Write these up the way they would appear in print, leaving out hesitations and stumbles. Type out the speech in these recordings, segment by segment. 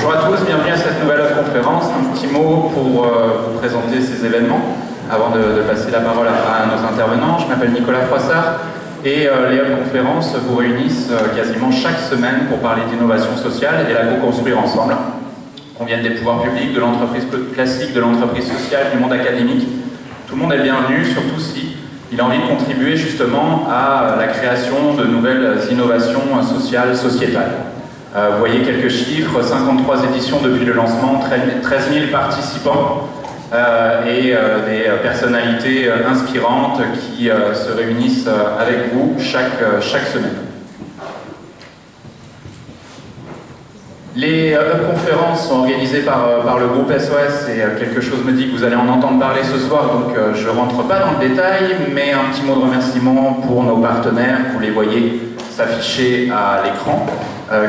Bonjour à tous, bienvenue à cette nouvelle conférence. Un petit mot pour vous présenter ces événements avant de passer la parole à nos intervenants. Je m'appelle Nicolas Froissart et les Hub Conférences vous réunissent quasiment chaque semaine pour parler d'innovation sociale et la co-construire ensemble. Qu'on vienne des pouvoirs publics, de l'entreprise classique, de l'entreprise sociale, du monde académique. Tout le monde est bienvenu, surtout si il a envie de contribuer justement à la création de nouvelles innovations sociales, sociétales. Vous voyez quelques chiffres, 53 éditions depuis le lancement, 13 000 participants et des personnalités inspirantes qui se réunissent avec vous chaque semaine. Les conférences sont organisées par le groupe SOS et quelque chose me dit que vous allez en entendre parler ce soir, donc je ne rentre pas dans le détail, mais un petit mot de remerciement pour nos partenaires, vous les voyez s'afficher à l'écran,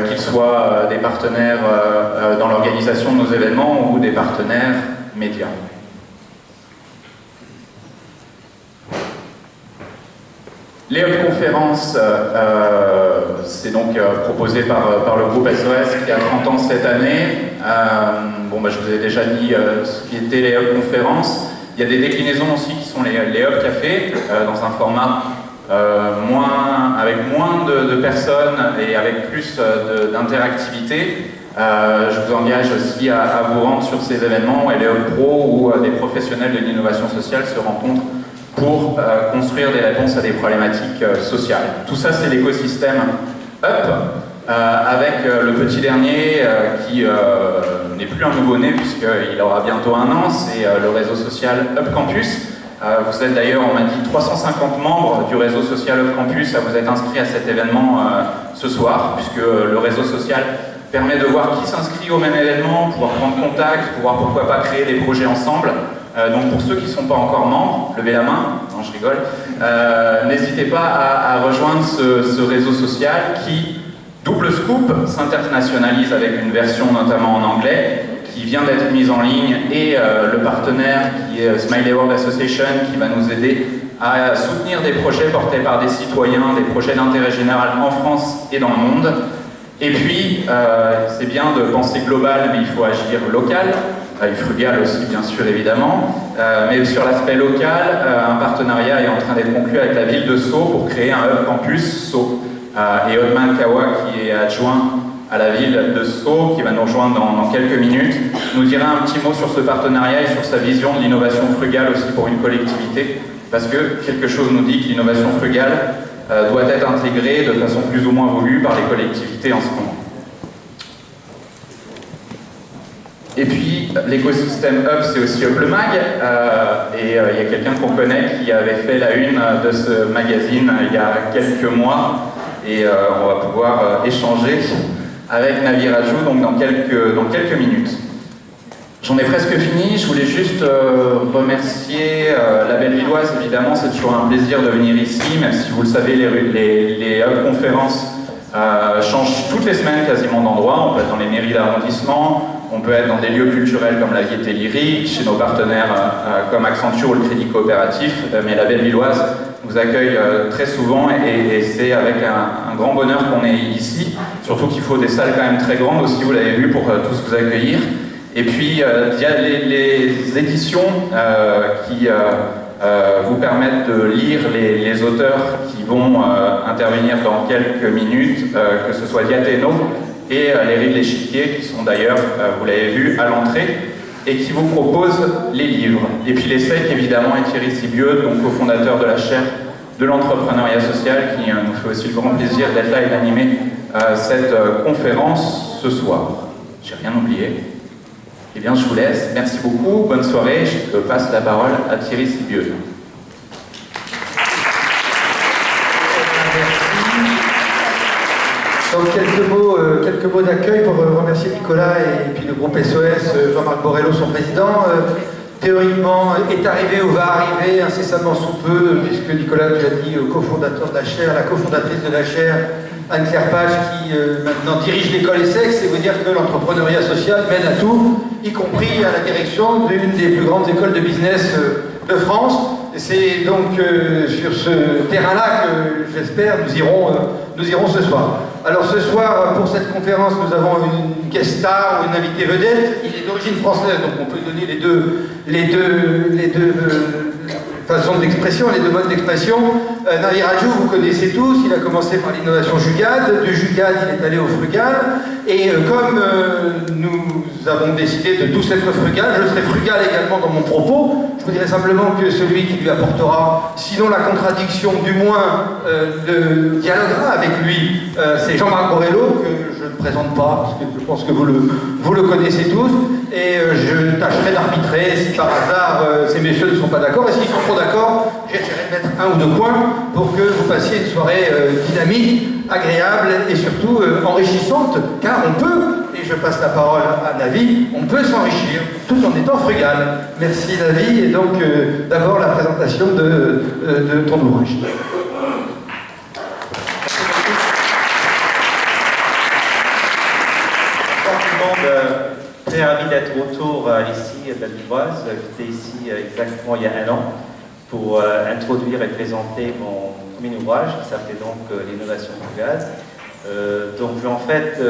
qu'ils soient des partenaires dans l'organisation de nos événements ou des partenaires médias. Les Hub Conférences, c'est donc proposé par le groupe SOS qui a 30 ans cette année. Je vous ai déjà dit ce qui était les Hub Conférences. Il y a des déclinaisons aussi qui sont les Hub Café, dans un format avec moins de personnes et avec plus d'interactivité. Je vous engage aussi à vous rendre sur ces événements et les Hub Pro où des professionnels de l'innovation sociale se rencontrent pour construire des réponses à des problématiques sociales. Tout ça, c'est l'écosystème Up, avec le petit dernier qui n'est plus un nouveau-né puisqu'il aura bientôt 1 an, c'est le réseau social Up Campus. Vous êtes d'ailleurs, on m'a dit, 350 membres du réseau social Up Campus à vous être inscrits à cet événement ce soir, puisque le réseau social permet de voir qui s'inscrit au même événement, pouvoir prendre contact, pouvoir pourquoi pas créer des projets ensemble. Donc pour ceux qui ne sont pas encore membres, levez la main, non je rigole, n'hésitez pas à rejoindre ce réseau social qui, double scoop, s'internationalise avec une version notamment en anglais, qui vient d'être mise en ligne, et le partenaire qui est Smiley World Association qui va nous aider à soutenir des projets portés par des citoyens, des projets d'intérêt général en France et dans le monde. Et puis, c'est bien de penser global, mais il faut agir local. Et frugal aussi, bien sûr, évidemment. Mais sur l'aspect local, un partenariat est en train d'être conclu avec la ville de Sceaux pour créer un Hub Campus Sceaux. Et Odman Kawa, qui est adjoint à la ville de Sceaux, qui va nous rejoindre dans quelques minutes, nous dira un petit mot sur ce partenariat et sur sa vision de l'innovation frugale aussi pour une collectivité. Parce que quelque chose nous dit que l'innovation frugale doit être intégrée de façon plus ou moins voulue par les collectivités en ce moment. Et puis, l'écosystème Hub, c'est aussi Hub le Mag, et il y a quelqu'un qu'on connaît qui avait fait la une de ce magazine il y a quelques mois, et on va pouvoir échanger avec Navi Rajou donc dans quelques minutes. J'en ai presque fini, je voulais juste remercier la Bellevilloise, évidemment, c'est toujours un plaisir de venir ici, même si vous le savez, les Hub Conférences changent toutes les semaines quasiment d'endroit. On peut être dans les mairies d'arrondissement, on peut être dans des lieux culturels comme la Gaieté Lyrique, chez nos partenaires comme Accenture ou le Crédit Coopératif, mais la Bellevilloise nous accueille très souvent et c'est avec un grand bonheur qu'on est ici, surtout qu'il faut des salles quand même très grandes aussi, vous l'avez vu, pour tous vous accueillir. Et puis il y a les éditions qui vous permettent de lire les auteurs qui vont intervenir dans quelques minutes, que ce soit Diathéno et les Rives de l'Échiquier, qui sont d'ailleurs, vous l'avez vu, à l'entrée, et qui vous proposent les livres. Et puis les SEC, évidemment, et Thierry Sibieux, donc cofondateur de la chaire de l'entrepreneuriat social, qui nous fait aussi le grand plaisir d'être là et d'animer cette conférence ce soir. J'ai rien oublié. Eh bien, je vous laisse. Merci beaucoup. Bonne soirée. Je passe la parole à Thierry Sibieux. Donc quelques mots d'accueil pour remercier Nicolas et puis le groupe SOS, Jean-Marc Borrello, son président. Théoriquement, est arrivé ou va arriver incessamment sous peu, puisque Nicolas nous a dit, cofondateur de la chaire, la cofondatrice de la chaire, Anne-Claire Page, qui maintenant dirige l'école ESSEC. C'est vous dire que l'entrepreneuriat social mène à tout, y compris à la direction d'une des plus grandes écoles de business de France. C'est donc sur ce terrain-là que j'espère nous irons ce soir. Alors ce soir, pour cette conférence, nous avons une guest star ou une invitée vedette. Il est d'origine française, donc on peut donner les deux façons d'expression, les deux modes d'expression. Navi Radjou, vous connaissez tous, il a commencé par l'innovation Jugad. De Jugad, il est allé au frugal. Et comme nous avons décidé de tous être frugal, je serai frugal également dans mon propos. Je vous dirais simplement que celui qui lui apportera, sinon la contradiction, du moins le dialoguera avec lui, c'est Jean-Marc Borello, que je ne présente pas, parce que je pense que vous le connaissez tous. Et je tâcherai d'arbitrer si par hasard ces messieurs ne sont pas d'accord. Et s'ils sont trop d'accord, j'essaierai de mettre un ou deux points pour que vous passiez une soirée dynamique, agréable et surtout enrichissante, car on peut, et je passe la parole à Navi, on peut s'enrichir tout en étant frugal. Merci Navi, et donc d'abord la présentation de ton ouvrage. Très ravi d'être autour ici à Val-d'Ivoise. J'étais ici exactement il y a un an pour introduire et présenter mon premier ouvrage qui s'appelait donc l'innovation du gaz. Donc je vais en fait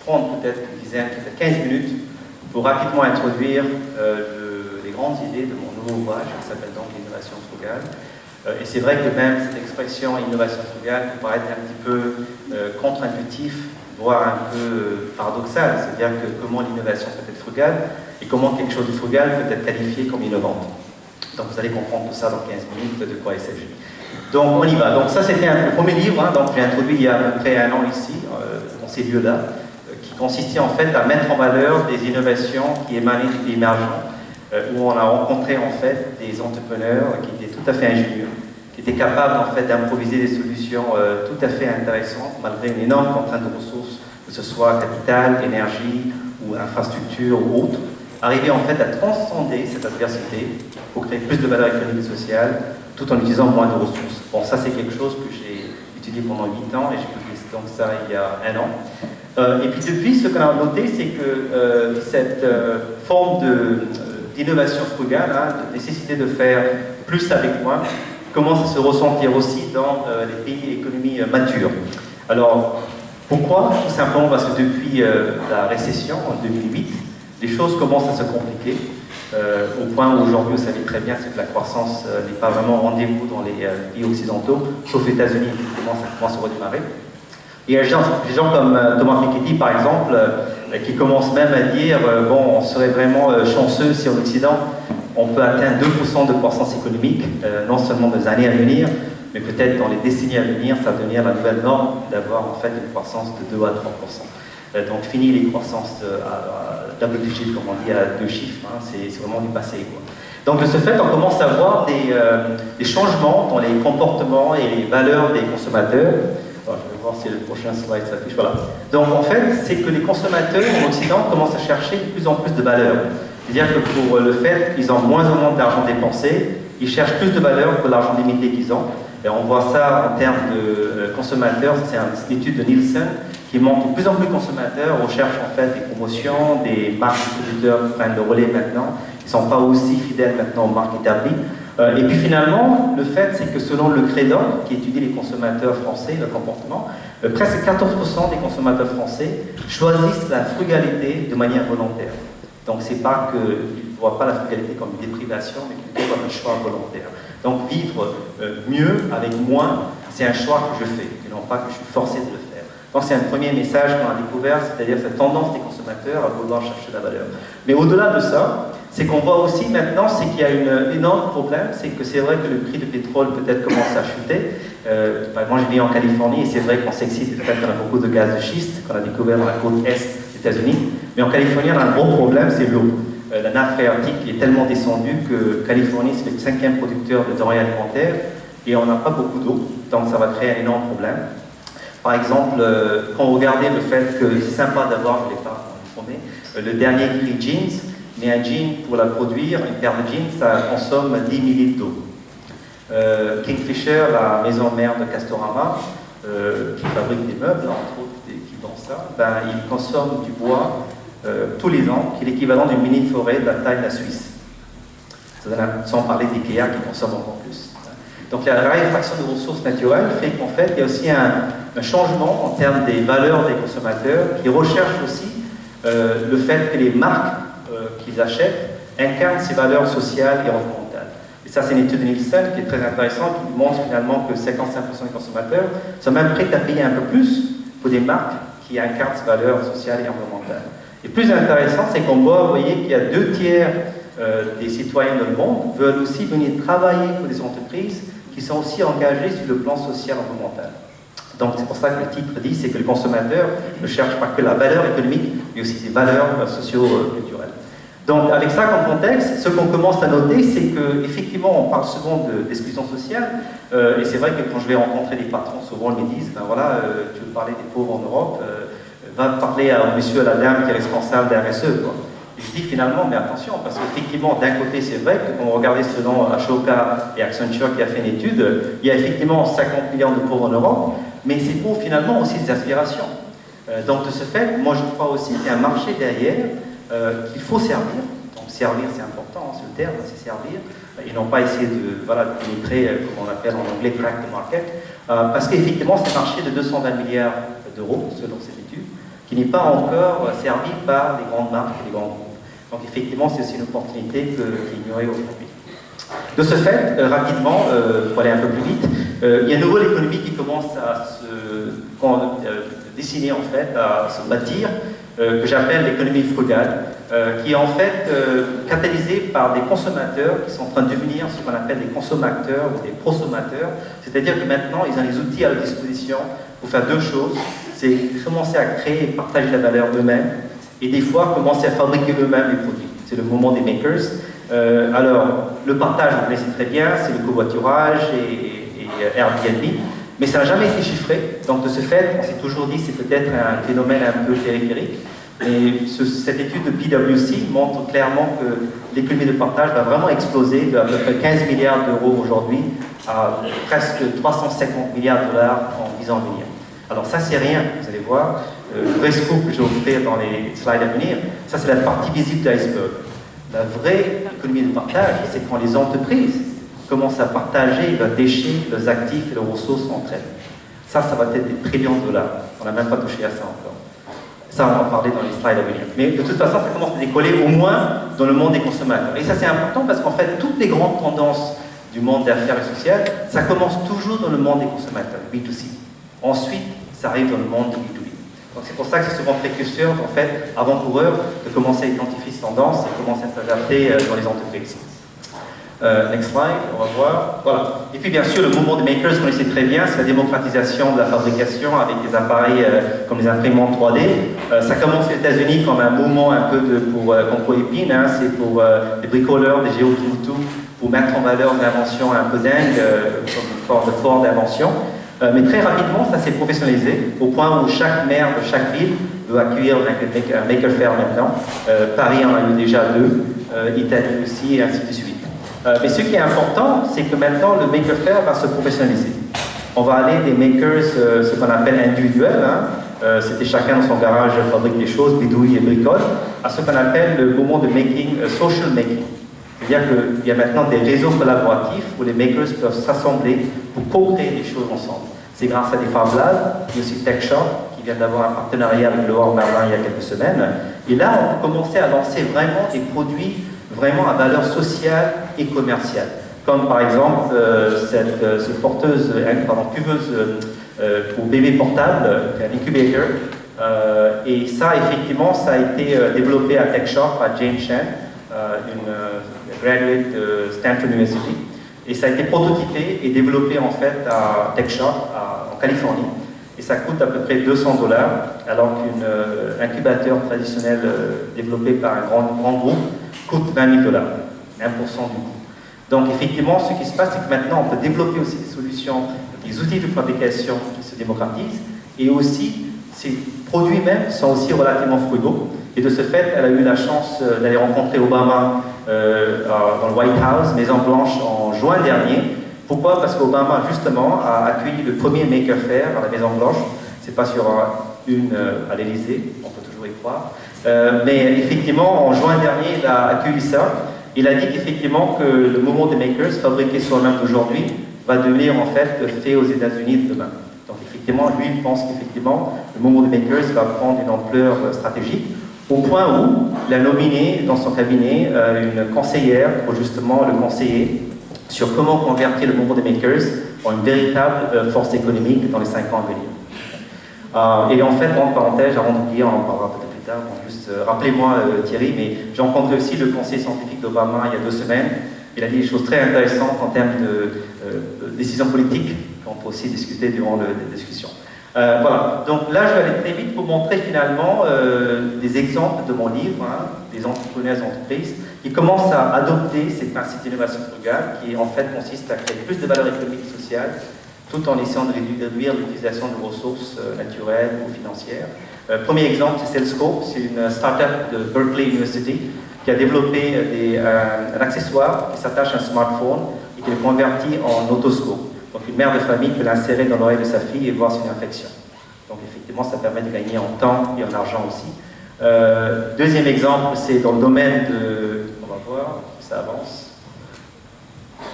prendre peut-être une dizaine, peut-être 15 minutes pour rapidement introduire les grandes idées de mon nouveau ouvrage qui s'appelle donc l'innovation frugale. Et c'est vrai que même cette expression innovation frugale peut paraître un petit peu contre-intuitif, voire un peu paradoxal, c'est-à-dire que comment l'innovation peut être frugale et comment quelque chose de frugal peut être qualifié comme innovante. Donc vous allez comprendre tout ça dans 15 minutes de quoi il s'agit. Donc on y va. Donc ça c'était le premier livre, hein, donc j'ai introduit il y a à peu près un an ici, dans ces lieux-là, qui consistait en fait à mettre en valeur des innovations qui émanaient des pays émergents, où on a rencontré en fait des entrepreneurs qui étaient tout à fait ingénieux, qui étaient capables en fait d'improviser des solutions tout à fait intéressantes malgré une énorme contrainte de ressources, que ce soit capital, énergie ou infrastructure ou autre, arriver en fait à transcender cette adversité pour créer plus de valeur économique et sociale tout en utilisant moins de ressources. Bon, ça c'est quelque chose que j'ai étudié pendant 8 ans et j'ai publié donc ça il y a un an. Et puis depuis, ce qu'on a noté, c'est que cette forme d'innovation frugale, hein, de nécessité de faire plus avec moins, commence à se ressentir aussi dans les pays et économies matures. Alors, pourquoi? Tout simplement parce que depuis la récession en 2008, les choses commencent à se compliquer, au point où aujourd'hui, vous savez très bien, c'est que la croissance n'est pas vraiment au rendez-vous dans les pays occidentaux, sauf les États-Unis qui commencent à redémarrer. Et il y a des gens comme Thomas Piketty, par exemple, qui commencent même à dire bon, on serait vraiment chanceux si en Occident, on peut atteindre 2% de croissance économique, non seulement dans les années à venir, mais peut-être dans les décennies à venir, ça va devenir la nouvelle norme d'avoir en fait une croissance de 2 à 3%. Donc fini les croissances à double digit, comme on dit, à 2 chiffres, hein, c'est vraiment du passé, quoi. Donc de ce fait, on commence à voir des changements dans les comportements et les valeurs des consommateurs. Alors, je vais voir si le prochain slide s'affiche, voilà. Donc en fait, c'est que les consommateurs en Occident commencent à chercher de plus en plus de valeur. C'est-à-dire que pour le fait qu'ils ont moins en moins d'argent dépensé, ils cherchent plus de valeur que l'argent limité qu'ils ont. Et on voit ça en termes de consommateurs, c'est une étude de Nielsen qui montre que de plus en plus de consommateurs recherchent en fait des promotions, des marques distributeurs qui prennent le relais maintenant, qui ne sont pas aussi fidèles maintenant aux marques établies. Et puis finalement, le fait c'est que selon le Crédor, qui étudie les consommateurs français, le comportement, presque 14% des consommateurs français choisissent la frugalité de manière volontaire. Donc c'est pas qu'ils ne voient pas la frugalité comme une déprivation, mais plutôt comme un choix volontaire. Donc vivre mieux avec moins, c'est un choix que je fais, et non pas que je suis forcé de le faire. Donc c'est un premier message qu'on a découvert, c'est-à-dire cette tendance des consommateurs à vouloir chercher la valeur. Mais au-delà de ça, c'est qu'on voit aussi maintenant, c'est qu'il y a un énorme problème, c'est que c'est vrai que le prix du pétrole peut-être commence à chuter. Par exemple, je vis en Californie et c'est vrai qu'on s'excite du fait qu'on a beaucoup de gaz de schiste, qu'on a découvert dans la côte est des États-Unis. Mais en Californie, on a un gros problème, c'est l'eau. La nappe phréatique est tellement descendue que Californie, c'est le 5e producteur de denrées alimentaires et on n'a pas beaucoup d'eau, donc ça va créer un énorme problème. Par exemple, quand vous regardez le fait que c'est sympa d'avoir, je ne l'ai pas informé, le dernier cri jeans, mais un jean, pour la produire, une paire de jeans, ça consomme 10 millilitres d'eau. Kingfisher, la maison mère de Castorama, qui fabrique des meubles, entre autres, qui vend ça, ben, il consomme du bois tous les ans, qui est l'équivalent d'une mini-forêt de la taille de la Suisse. Sans parler d'IKEA qui consomme encore plus. Donc la raréfaction de ressources naturelles fait qu'en fait, il y a aussi un changement en termes des valeurs des consommateurs qui recherchent aussi le fait que les marques qu'ils achètent incarnent ces valeurs sociales et environnementales. Et ça, c'est une étude de Nielsen qui est très intéressante, qui montre finalement que 55% des consommateurs sont même prêts à payer un peu plus pour des marques qui incarnent ces valeurs sociales et environnementales. Et plus intéressant, c'est qu'on voit, vous voyez, qu'il y a 2/3 des citoyens dans le monde veulent aussi venir travailler pour des entreprises qui sont aussi engagées sur le plan social et environnemental. Donc c'est pour ça que le titre dit, c'est que le consommateur ne cherche pas que la valeur économique, mais aussi des valeurs socio-culturelles. Donc avec ça comme contexte, ce qu'on commence à noter, c'est qu'effectivement on parle souvent d'exclusion sociale, et c'est vrai que quand je vais rencontrer des patrons, souvent ils me disent, ben voilà, tu veux parler des pauvres en Europe, va parler au monsieur, à la dame qui est responsable de la RSE, quoi. Et je dis finalement, mais attention, parce qu'effectivement, d'un côté, c'est vrai que quand on regardait selon Ashoka et Accenture qui a fait une étude, il y a effectivement 50 millions de pauvres en Europe, mais ces pauvres, finalement, aussi des aspirations. Donc, de ce fait, moi, je crois aussi qu'il y a un marché derrière qu'il faut servir. Donc, servir, c'est important, c'est le terme, c'est servir. Et non pas essayer de pénétrer, comme on appelle en anglais, crack the market. Parce qu'effectivement, c'est un marché de 220 milliards d'euros, selon cette étude, qui n'est pas encore servi par les grandes marques et les grands groupes. Donc effectivement, c'est aussi une opportunité qui est ignorée aujourd'hui. De ce fait, rapidement, pour aller un peu plus vite, il y a une nouvelle économie qui commence à se dessiner, en fait, à se bâtir, que j'appelle l'économie frugale, qui est en fait catalysée par des consommateurs qui sont en train de devenir ce qu'on appelle des consommateurs ou des prosommateurs, c'est-à-dire que maintenant, ils ont les outils à leur disposition pour faire deux choses, c'est commencer à créer et partager la valeur eux-mêmes, et des fois commencer à fabriquer eux-mêmes les produits. C'est le moment des makers. Alors, le partage, vous connaissez très bien, c'est le covoiturage et Airbnb, mais ça n'a jamais été chiffré. Donc, de ce fait, on s'est toujours dit que c'est peut-être un phénomène un peu périphérique. Et cette étude de PwC montre clairement que l'économie de partage va vraiment exploser de à peu près 15 milliards d'euros aujourd'hui à presque 350 milliards de dollars en 10 ans à venir. Alors ça, c'est rien, vous allez voir. Le vrai scoop que je vais vous faire dans les slides à venir, ça c'est la partie visible de l'iceberg. La vraie économie de partage, c'est quand les entreprises commencent à partager leurs déchets, leurs actifs et leurs ressources entre elles. Ça va être des trillions de dollars. On n'a même pas touché à ça encore. Ça, on va en parler dans les slides à venir. Mais de toute façon, ça commence à décoller au moins dans le monde des consommateurs. Et ça, c'est important parce qu'en fait, toutes les grandes tendances du monde des affaires et sociales, ça commence toujours dans le monde des consommateurs, B2C. Ensuite, ça arrive dans le monde du B2B. Donc c'est pour ça que c'est souvent précurseur, en fait, avant-coureur, de commencer à identifier ces tendances et commencer à s'adapter dans les entreprises. Next slide, on va voir. Voilà. Et puis bien sûr, le mouvement des makers, vous connaissez très bien, c'est la démocratisation de la fabrication avec des appareils comme les imprimantes 3D. Ça commence aux États-Unis comme un mouvement un peu pour contre épine, hein, c'est pour des bricoleurs, des géotutu, pour mettre en valeur une invention un peu dingue, comme une forte invention. Mais très rapidement, ça s'est professionnalisé, au point où chaque maire de chaque ville veut accueillir un Maker Faire maintenant. Paris en a eu déjà 2, Italie aussi, et ainsi de suite. Mais ce qui est important, c'est que maintenant, le Maker Faire va se professionnaliser. On va aller des makers, ce qu'on appelle individuels, hein, c'était chacun dans son garage fabrique des choses, bidouille et bricole, à ce qu'on appelle le moment de making, social making. C'est-à-dire qu'il y a maintenant des réseaux collaboratifs où les makers peuvent s'assembler pour co-créer des choses ensemble. C'est grâce à des Fab Labs, il y a aussi Tech Shop qui vient d'avoir un partenariat avec le Laurent Merlin il y a quelques semaines. Et là, on peut commencer à lancer vraiment des produits vraiment à valeur sociale et commerciale. Comme par exemple cette porteuse, cuveuse pour bébé portable, un incubator. Et ça, effectivement, ça a été développé à Tech Shop, à Jane Chen, une graduate de Stanford University. Et ça a été prototypé et développé en fait à Tech Shop en Californie. Et ça coûte à peu près $200, alors qu'un incubateur traditionnel développé par un grand groupe coûte $20 000, 1% du coût. Donc effectivement, ce qui se passe, c'est que maintenant, on peut développer aussi des solutions, des outils de fabrication qui se démocratisent, et aussi, ces produits même sont aussi relativement frugaux. Et de ce fait, elle a eu la chance d'aller rencontrer Obama dans le White House, Maison Blanche, en juin dernier. Pourquoi? Parce qu'Obama, justement, a accueilli le premier Maker Faire à la Maison Blanche. C'est pas sur une à l'Élysée, on peut toujours y croire. Mais effectivement, en juin dernier, il a accueilli ça. Il a dit qu'effectivement, que le mouvement des makers fabriqué soi-même aujourd'hui va devenir en fait fait aux États-Unis de demain. Donc effectivement, lui, il pense qu'effectivement, le mouvement des makers va prendre une ampleur stratégique, au point où il a nominé dans son cabinet une conseillère pour justement le conseiller sur comment convertir le mouvement des makers en une véritable force économique dans les 5 ans à venir. Et en fait, en parenthèse, avant d'oublier, on en parlera peut-être plus tard, juste rappelez-moi Thierry, mais j'ai rencontré aussi le conseiller scientifique d'Obama il y a 2 semaines. Il a dit des choses très intéressantes en termes de décisions politiques qu'on peut aussi discuter durant les discussions. Voilà, donc là je vais aller très vite pour montrer finalement des exemples de mon livre, des entrepreneurs et entreprises qui commencent à adopter ces principes d'innovation frugale qui en fait consistent à créer plus de valeur économique et sociale tout en essayant de réduire l'utilisation de ressources naturelles ou financières. Premier exemple, c'est Salesco, c'est une start-up de Berkeley University qui a développé un accessoire qui s'attache à un smartphone et qui le convertit en otoscope. Donc une mère de famille peut l'insérer dans l'oreille de sa fille et voir si une infection. Donc effectivement, ça permet de gagner en temps et en argent aussi. Deuxième exemple, c'est dans le domaine de... On va voir si ça avance.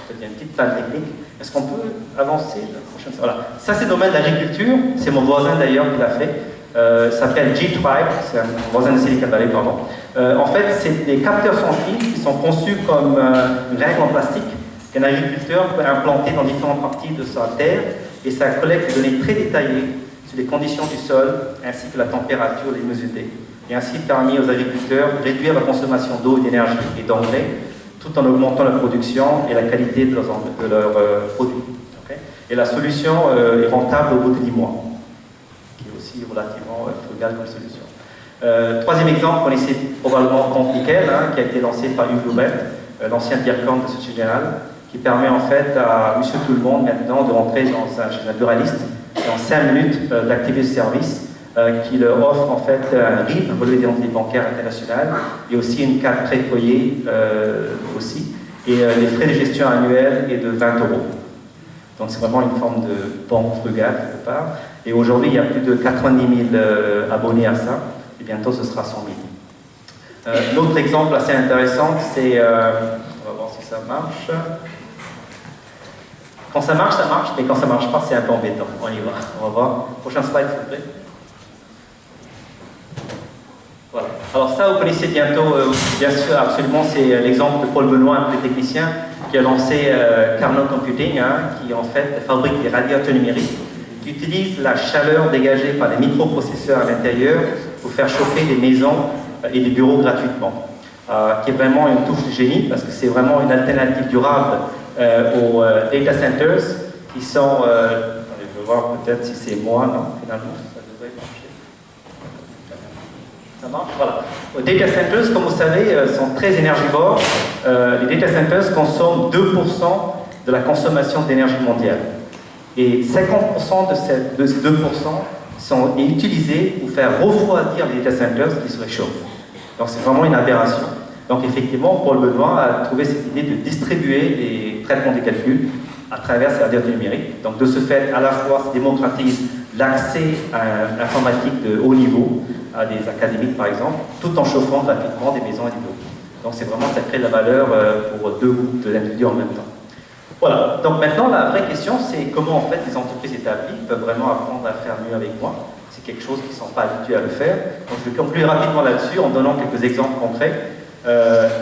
Peut-être il y a une petite panne technique. Est-ce qu'on peut avancer la prochaine... Voilà. Ça, c'est le domaine de l'agriculture. C'est mon voisin d'ailleurs qui l'a fait. Ça s'appelle G-Tribe, c'est un voisin de Silicon Valley, pardon. En fait, c'est des capteurs sans fil qui sont conçus comme une règle en plastique qu'un agriculteur peut implanter dans différentes parties de sa terre et ça collecte des données très détaillées sur les conditions du sol ainsi que la température, les humidité et ainsi permis aux agriculteurs de réduire la consommation d'eau, d'énergie et d'engrais tout en augmentant la production et la qualité de leurs produits. Okay? Et la solution est rentable au bout de 10 mois, qui est aussi relativement frugale comme solution. Troisième exemple, vous connaissez probablement Compte Nickel, qui a été lancé par Hugh Loubet, l'ancien directeur de Société Générale, qui permet en fait à Monsieur Tout-le-Monde maintenant de rentrer chez un buraliste et en 5 minutes d'activer ce service qui leur offre en fait un RIB, un relevé d'identité bancaire international, et aussi une carte précoyée aussi, et les frais de gestion annuels est de 20 €. Donc c'est vraiment une forme de banque frugale quelque part. Et aujourd'hui, il y a plus de 90 000 abonnés à ça, et bientôt ce sera 100 000. Un autre exemple assez intéressant, c'est, on va voir si ça marche. Quand ça marche, mais quand ça marche pas, c'est un peu embêtant. On y va. On va voir. Prochain slide, s'il vous plaît. Voilà. Alors ça, vous connaissez bientôt, bien sûr, absolument, c'est l'exemple de Paul Benoît, un polytechnicien, qui a lancé Carnot Computing, qui en fait fabrique des radiateurs numériques, qui utilisent la chaleur dégagée par des microprocesseurs à l'intérieur pour faire chauffer des maisons et des bureaux gratuitement. Qui est vraiment une touche de génie, parce que c'est vraiment une alternative durable aux data centers, qui sont... attendez, je vais voir peut-être si c'est moi, non, finalement, ça devrait marcher. Ça marche, voilà. Les data centers, comme vous savez, sont très énergivores. Les data centers consomment 2% de la consommation d'énergie mondiale. Et 50% de ces 2% sont utilisés pour faire refroidir les data centers qui se réchauffent. Donc c'est vraiment une aberration. Donc effectivement, Paul Benoît a trouvé cette idée de distribuer les traitements des calculs à travers ces radiateurs numériques. Donc de ce fait, à la fois, ça démocratise l'accès à l'informatique de haut niveau, à des académiques par exemple, tout en chauffant gratuitement des maisons et des bureaux. Donc c'est vraiment, ça crée de la valeur pour 2 groupes d'individus en même temps. Voilà, donc maintenant la vraie question c'est comment en fait les entreprises établies peuvent vraiment apprendre à faire mieux avec moi. C'est quelque chose qu'ils ne sont pas habitués à le faire. Donc je vais conclure rapidement là-dessus en donnant quelques exemples concrets.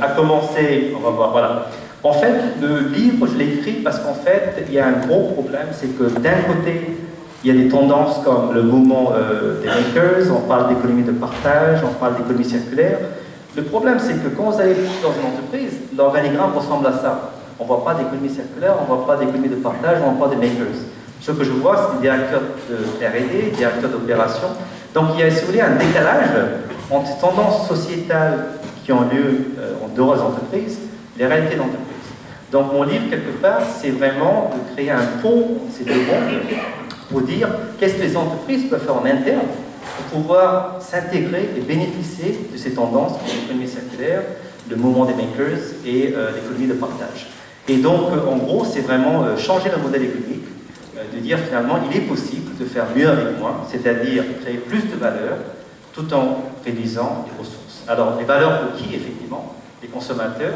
À commencer, on va voir, voilà. En fait, le livre, je l'ai écrit parce qu'en fait, il y a un gros problème, c'est que d'un côté, il y a des tendances comme le mouvement des makers, on parle d'économie de partage, on parle d'économie circulaire. Le problème, c'est que quand vous allez dans une entreprise, l'organigramme ressemble à ça. On ne voit pas d'économie circulaire, on ne voit pas d'économie de partage, on ne voit pas des makers. Ce que je vois, c'est des directeurs de R&D, des directeurs d'opération. Donc il y a, si vous voulez, un décalage entre ces tendances sociétales qui ont lieu en dehors des entreprises, les réalités d'entreprise. Donc mon livre, quelque part, c'est vraiment de créer un pont, ces deux mondes, pour dire qu'est-ce que les entreprises peuvent faire en interne pour pouvoir s'intégrer et bénéficier de ces tendances comme l'économie circulaire, le mouvement des makers et l'économie de partage. Et donc, en gros, c'est vraiment changer le modèle économique, de dire finalement, il est possible de faire mieux avec moi, c'est-à-dire créer plus de valeur tout en réduisant les ressources. Alors, les valeurs pour qui, effectivement? Les consommateurs,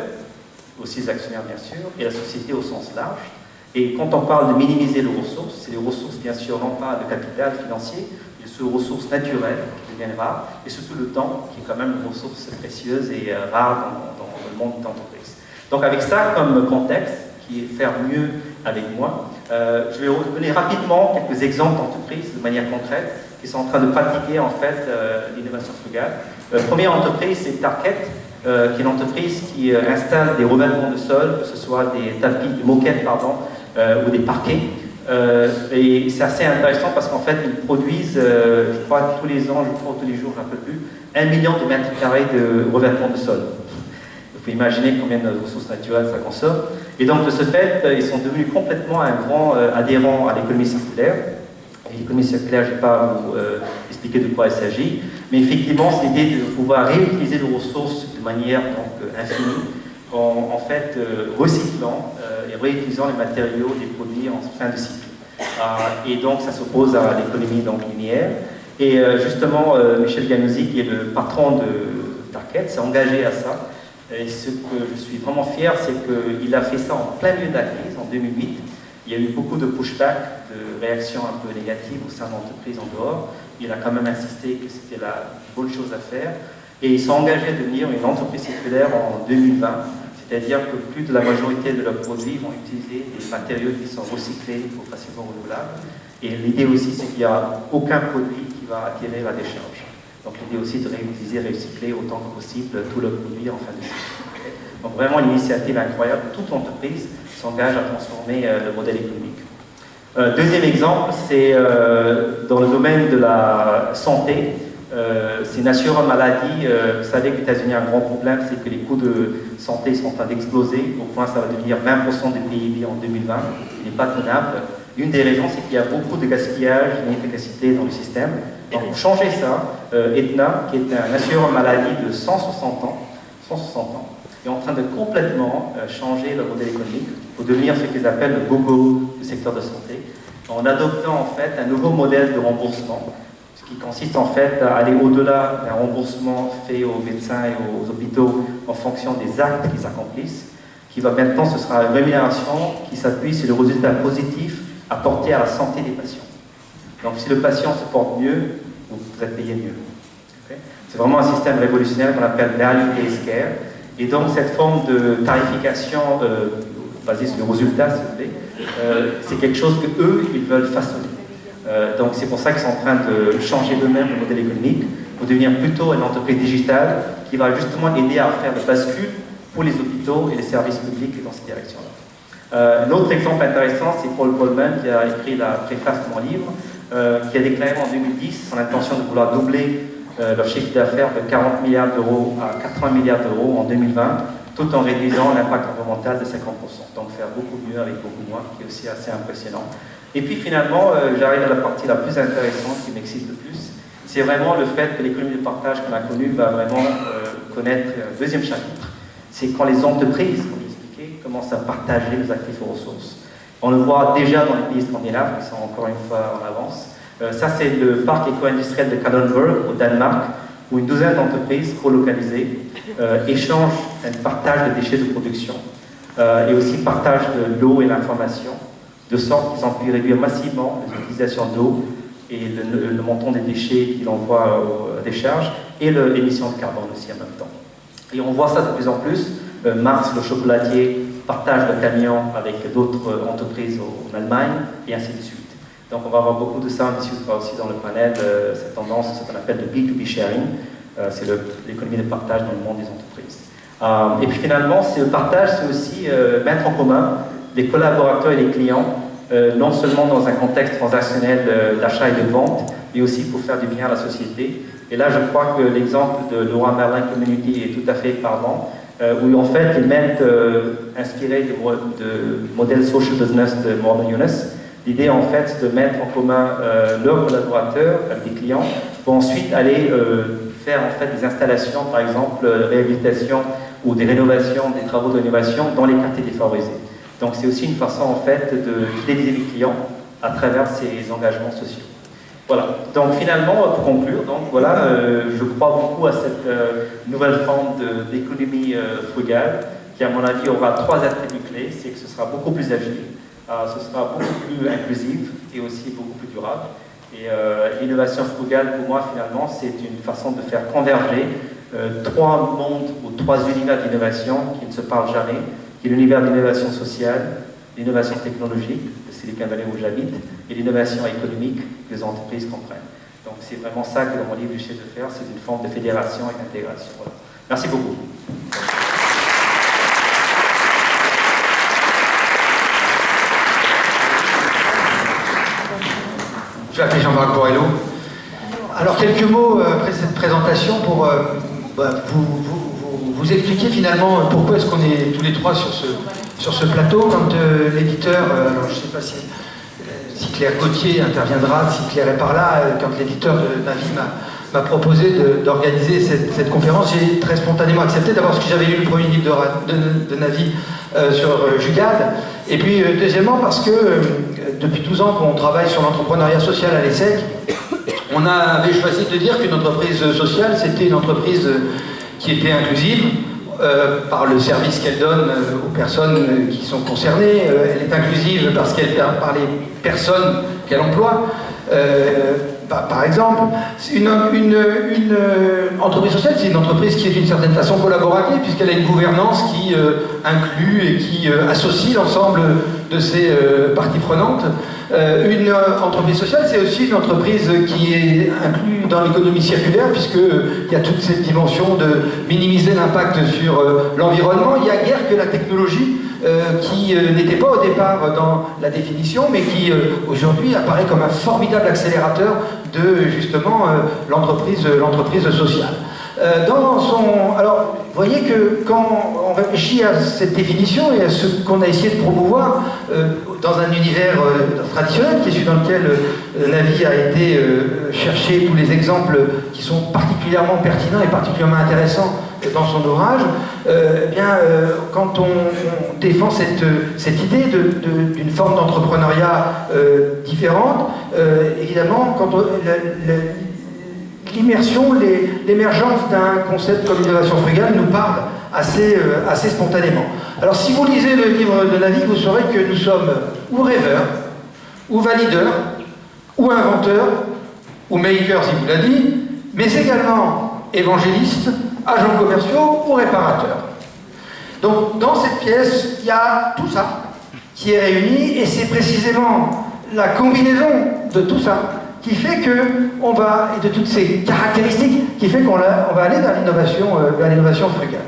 aussi les actionnaires, bien sûr, et la société au sens large. Et quand on parle de minimiser les ressources, c'est les ressources bien sûr non pas de capital financier, mais sur les ressources naturelles qui deviennent rares, et surtout le temps qui est quand même une ressource précieuse et rare dans le monde d'entreprise. Donc avec ça comme contexte, qui est faire mieux avec moins, je vais donner rapidement quelques exemples d'entreprises de manière concrète qui sont en train de pratiquer en fait l'innovation frugale. Première entreprise, c'est Target, qui est une entreprise qui installe des revêtements de sol, que ce soit des tapis, des moquettes, pardon, ou des parquets. Et c'est assez intéressant parce qu'en fait, ils produisent, je crois, tous les ans, je crois, tous les jours, je ne me rappelle plus, 1 million de mètres carrés de revêtements de sol. Vous pouvez imaginer combien de ressources naturelles ça consomme. Et donc, de ce fait, ils sont devenus complètement un grand adhérent à l'économie circulaire. L'économie circulaire, je ne vais pas vous expliquer de quoi il s'agit, mais effectivement, c'est l'idée de pouvoir réutiliser les ressources de manière infinie, en fait recyclant et réutilisant les matériaux des produits en fin de cycle. Et donc, ça s'oppose à l'économie linéaire. Et justement, Michel Ganuzzi, qui est le patron de Target, s'est engagé à ça. Et ce que je suis vraiment fier, c'est qu'il a fait ça en plein milieu de la crise, en 2008. Il y a eu beaucoup de pushback, de réactions un peu négatives au sein de l'entreprise en dehors. Il a quand même insisté que c'était la bonne chose à faire. Et ils sont engagés à devenir une entreprise circulaire en 2020. C'est-à-dire que plus de la majorité de leurs produits vont utiliser des matériaux qui sont recyclés ou facilement renouvelables. Et l'idée aussi, c'est qu'il n'y a aucun produit qui va attirer la décharge. Donc l'idée aussi de réutiliser, recycler autant que possible tous leurs produits en fin de cycle. Donc vraiment une initiative incroyable. Toute l'entreprise s'engage à transformer le modèle économique. Deuxième exemple, c'est dans le domaine de la santé. C'est une assurance maladie. Vous savez que les États-Unis a un grand problème, c'est que les coûts de santé sont en train d'exploser. Au point, ça va devenir 20% du PIB en 2020. Il n'est pas tenable. Une des raisons, c'est qu'il y a beaucoup de gaspillage, d'inefficacité dans le système. Donc, pour changer ça, Aetna, qui est un assureur maladie de 160 ans, est en train de complètement changer le modèle économique pour devenir ce qu'ils appellent le gogo du secteur de santé, en adoptant en fait un nouveau modèle de remboursement, ce qui consiste en fait à aller au-delà d'un remboursement fait aux médecins et aux hôpitaux en fonction des actes qu'ils accomplissent, qui va maintenant, ce sera une rémunération qui s'appuie sur le résultat positif apporté à la santé des patients. Donc si le patient se porte mieux, vous êtes payé mieux. Okay? C'est vraiment un système révolutionnaire qu'on appelle value-based care. Et donc cette forme de tarification basée sur le résultat, si vous voulez, c'est quelque chose que eux, ils veulent façonner. Donc c'est pour ça qu'ils sont en train de changer eux-mêmes le modèle économique pour devenir plutôt une entreprise digitale qui va justement aider à faire le bascule pour les hôpitaux et les services publics dans cette direction-là. Un autre exemple intéressant, c'est Paul Polman qui a écrit la préface de mon livre, qui a déclaré en 2010 son intention de vouloir doubler leur chiffre d'affaires de 40 milliards d'euros à 80 milliards d'euros en 2020, tout en réduisant l'impact environnemental de 50%. Donc faire beaucoup mieux avec beaucoup moins, qui est aussi assez impressionnant. Et puis finalement, j'arrive à la partie la plus intéressante qui m'excite le plus. C'est vraiment le fait que l'économie de partage qu'on a connue va vraiment connaître un deuxième chapitre. C'est quand les entreprises, comme j'expliquais, commencent à partager les actifs aux ressources. On le voit déjà dans les pays scandinaves, qui sont encore une fois en avance. Ça, c'est le parc éco-industriel de Kalundborg, au Danemark, où une douzaine d'entreprises relocalisées échangent un partage de déchets de production et aussi partage de l'eau et l'information, de sorte qu'ils ont pu réduire massivement l'utilisation d'eau et le montant des déchets qu'ils envoient aux décharges et l'émission de carbone aussi en même temps. Et on voit ça de plus en plus. Mars, le chocolatier, partage de camions avec d'autres entreprises en Allemagne et ainsi de suite. Donc on va avoir beaucoup de ça, on discutera aussi dans le panel, cette tendance, ce qu'on appelle le B2B sharing, c'est l'économie de partage dans le monde des entreprises. Et puis finalement, le partage, c'est aussi mettre en commun les collaborateurs et les clients, non seulement dans un contexte transactionnel d'achat et de vente, mais aussi pour faire du bien à la société. Et là, je crois que l'exemple de Laura Merlin Community est tout à fait parlant, où en fait, ils mettent, inspirés du modèle social business de Morgan Younes. L'idée, en fait, c'est de mettre en commun leurs collaborateurs avec des clients pour ensuite aller faire en fait des installations, par exemple, réhabilitation ou des rénovations, des travaux de rénovation dans les quartiers défavorisés. Donc, c'est aussi une façon, en fait, de fidéliser les clients à travers ces engagements sociaux. Voilà. Donc, finalement, pour conclure, donc, voilà, je crois beaucoup à cette nouvelle forme d'économie frugale qui, à mon avis, aura trois attributs clés. C'est que ce sera beaucoup plus agile, ce sera beaucoup plus inclusif et aussi beaucoup plus durable. Et l'innovation frugale, pour moi, finalement, c'est une façon de faire converger trois mondes ou trois univers d'innovation qui ne se parlent jamais, qui est l'univers d'innovation sociale, l'innovation technologique, de Silicon Valley où j'habite, et l'innovation économique que les entreprises comprennent. Donc c'est vraiment ça que dans mon livre j'essaie de faire, c'est une forme de fédération et d'intégration. Voilà. Merci beaucoup. Je m'appelle Jean-Marc Borello. Alors quelques mots après cette présentation pour vous expliquer finalement pourquoi est-ce qu'on est tous les trois sur ce plateau. Quand l'éditeur, alors je ne sais pas si Claire Gauthier interviendra, si Claire est par là, quand l'éditeur de Navi m'a proposé d'organiser cette conférence, j'ai très spontanément accepté, d'abord parce que j'avais lu le premier livre de Navi sur Jugad, et puis deuxièmement parce que depuis 12 ans qu'on travaille sur l'entrepreneuriat social à l'ESSEC, on avait choisi de dire qu'une entreprise sociale, c'était une entreprise qui était inclusive, par le service qu'elle donne aux personnes qui sont concernées. Elle est inclusive parce qu'elle par les personnes qu'elle emploie. Par exemple, une entreprise sociale, c'est une entreprise qui est d'une certaine façon collaborative, puisqu'elle a une gouvernance qui inclut et qui associe l'ensemble de ses parties prenantes. Une entreprise sociale, c'est aussi une entreprise qui est inclue dans l'économie circulaire, puisqu'il y a toute cette dimension de minimiser l'impact sur l'environnement. Il n'y a guère que la technologie qui n'était pas au départ dans la définition, mais qui aujourd'hui apparaît comme un formidable accélérateur de justement l'entreprise sociale. Alors, vous voyez que quand on réfléchit à cette définition et à ce qu'on a essayé de promouvoir dans un univers traditionnel, qui est celui dans lequel Navi a été chercher tous les exemples qui sont particulièrement pertinents et particulièrement intéressants dans son ouvrage, quand on défend cette idée d'une forme d'entrepreneuriat différente, évidemment, quand l'immersion, l'émergence d'un concept comme l'innovation frugale nous parle assez spontanément. Alors si vous lisez le livre de Navi, vous saurez que nous sommes ou rêveurs, ou valideurs, ou inventeurs, ou makers, il vous l'a dit, mais également évangélistes, agents commerciaux ou réparateurs. Donc dans cette pièce, il y a tout ça qui est réuni, et c'est précisément la combinaison de tout ça qui fait et de toutes ces caractéristiques, qui fait qu'on va aller vers l'innovation frugale.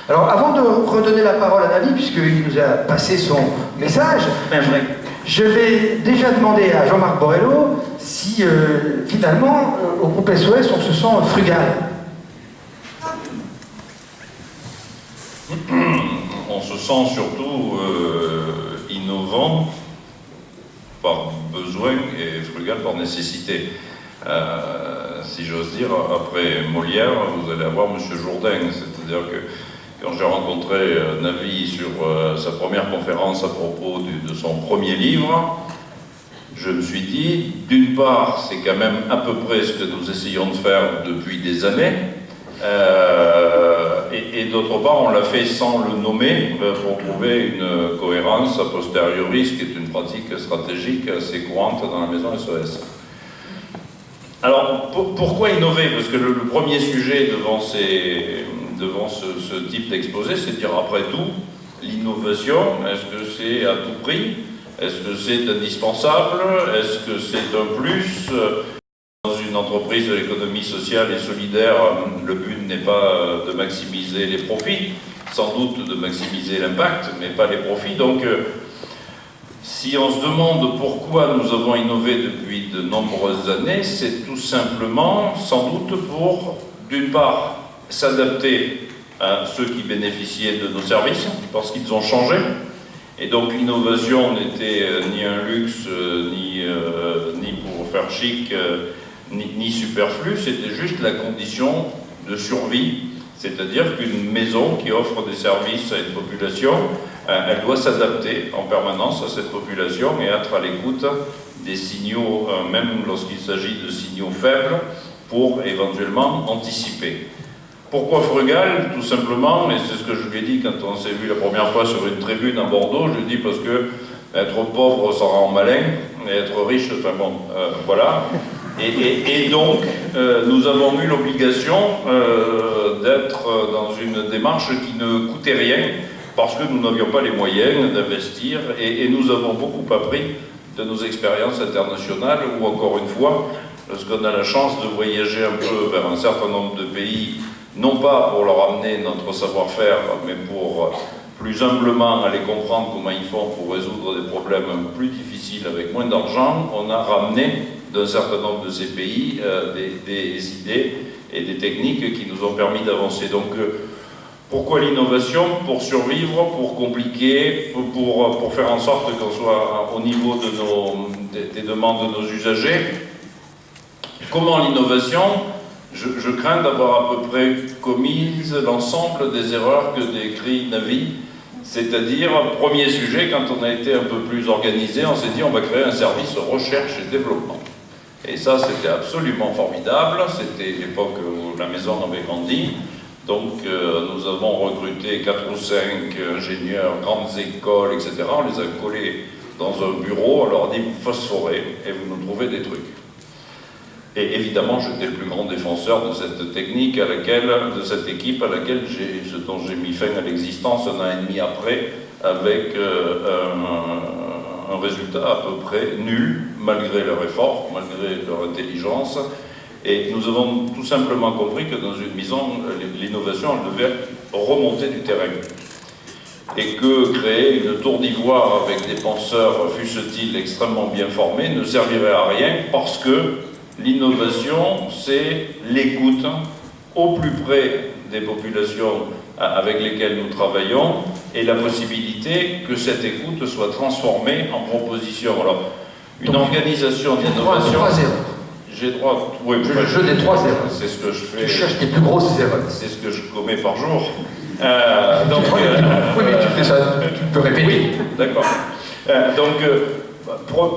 Alors avant de redonner la parole à Navi, puisqu'il nous a passé son message, je vais déjà demander à Jean-Marc Borello si finalement au groupe SOS on se sent frugal. On se sent surtout innovant par besoin et frugal par nécessité. Si j'ose dire, après Molière, vous allez avoir M. Jourdain. C'est-à-dire que quand j'ai rencontré Navi sur sa première conférence à propos de son premier livre, je me suis dit, d'une part, c'est quand même à peu près ce que nous essayons de faire depuis des années, et d'autre part, on l'a fait sans le nommer pour trouver une cohérence a posteriori, ce qui est une pratique stratégique assez courante dans la maison SOS. Alors, pourquoi innover? Parce que le premier sujet devant ce type d'exposé, c'est de dire, après tout, l'innovation, est-ce que c'est à tout prix? Est-ce que c'est indispensable? Est-ce que c'est un plus? Dans une entreprise de l'économie sociale et solidaire, le but n'est pas de maximiser les profits, sans doute de maximiser l'impact, mais pas les profits. Donc, si on se demande pourquoi nous avons innové depuis de nombreuses années, c'est tout simplement, sans doute, pour, d'une part, s'adapter à ceux qui bénéficiaient de nos services, parce qu'ils ont changé. Et donc l'innovation n'était ni un luxe, ni pour faire chic, ni superflu, c'était juste la condition de survie. C'est-à-dire qu'une maison qui offre des services à une population, elle doit s'adapter en permanence à cette population et être à l'écoute des signaux, même lorsqu'il s'agit de signaux faibles, pour éventuellement anticiper. Pourquoi frugal? Tout simplement, et c'est ce que je lui ai dit quand on s'est vu la première fois sur une tribune à Bordeaux, je lui ai dit parce que Être pauvre, ça rend malin, et être riche, enfin bon, voilà. Et donc, nous avons eu l'obligation d'être dans une démarche qui ne coûtait rien, parce que nous n'avions pas les moyens d'investir, et nous avons beaucoup appris de nos expériences internationales, où encore une fois, lorsqu'on a la chance de voyager un peu vers un certain nombre de pays, non pas pour leur amener notre savoir-faire, mais pour plus humblement aller comprendre comment ils font pour résoudre des problèmes plus difficiles avec moins d'argent, on a ramené d'un certain nombre de ces pays des idées et des techniques qui nous ont permis d'avancer. Donc, pourquoi l'innovation? Pour survivre, pour compliquer, pour faire en sorte qu'on soit au niveau des demandes de nos usagers. Comment l'innovation? Je crains d'avoir à peu près commis l'ensemble des erreurs que décrit Navi. C'est-à-dire, premier sujet, quand on a été un peu plus organisé, on s'est dit on va créer un service recherche et développement. Et ça, c'était absolument formidable. C'était l'époque où la maison avait grandi. Donc, nous avons recruté 4 ou 5 ingénieurs, grandes écoles, etc. On les a collés dans un bureau, on leur a dit vous phosphorez et vous nous trouvez des trucs. Et évidemment, j'étais le plus grand défenseur de cette technique, de cette équipe à laquelle dont j'ai mis fin à l'existence 1 an et demi après, avec un résultat à peu près nul, malgré leur effort, malgré leur intelligence. Et nous avons tout simplement compris que dans une maison, l'innovation, elle devait remonter du terrain. Et que créer une tour d'ivoire avec des penseurs, fussent-ils extrêmement bien formés, ne servirait à rien, parce que l'innovation, c'est l'écoute au plus près des populations avec lesquelles nous travaillons et la possibilité que cette écoute soit transformée en proposition. Alors, une organisation d'innovation... J'ai droit... Oui, le jeu des 3 erreurs. C'est ce que je fais. Tu cherches les plus grosses erreurs. C'est ce que je commets par jour. Oui, mais tu fais ça, tu peux répéter. Oui, d'accord.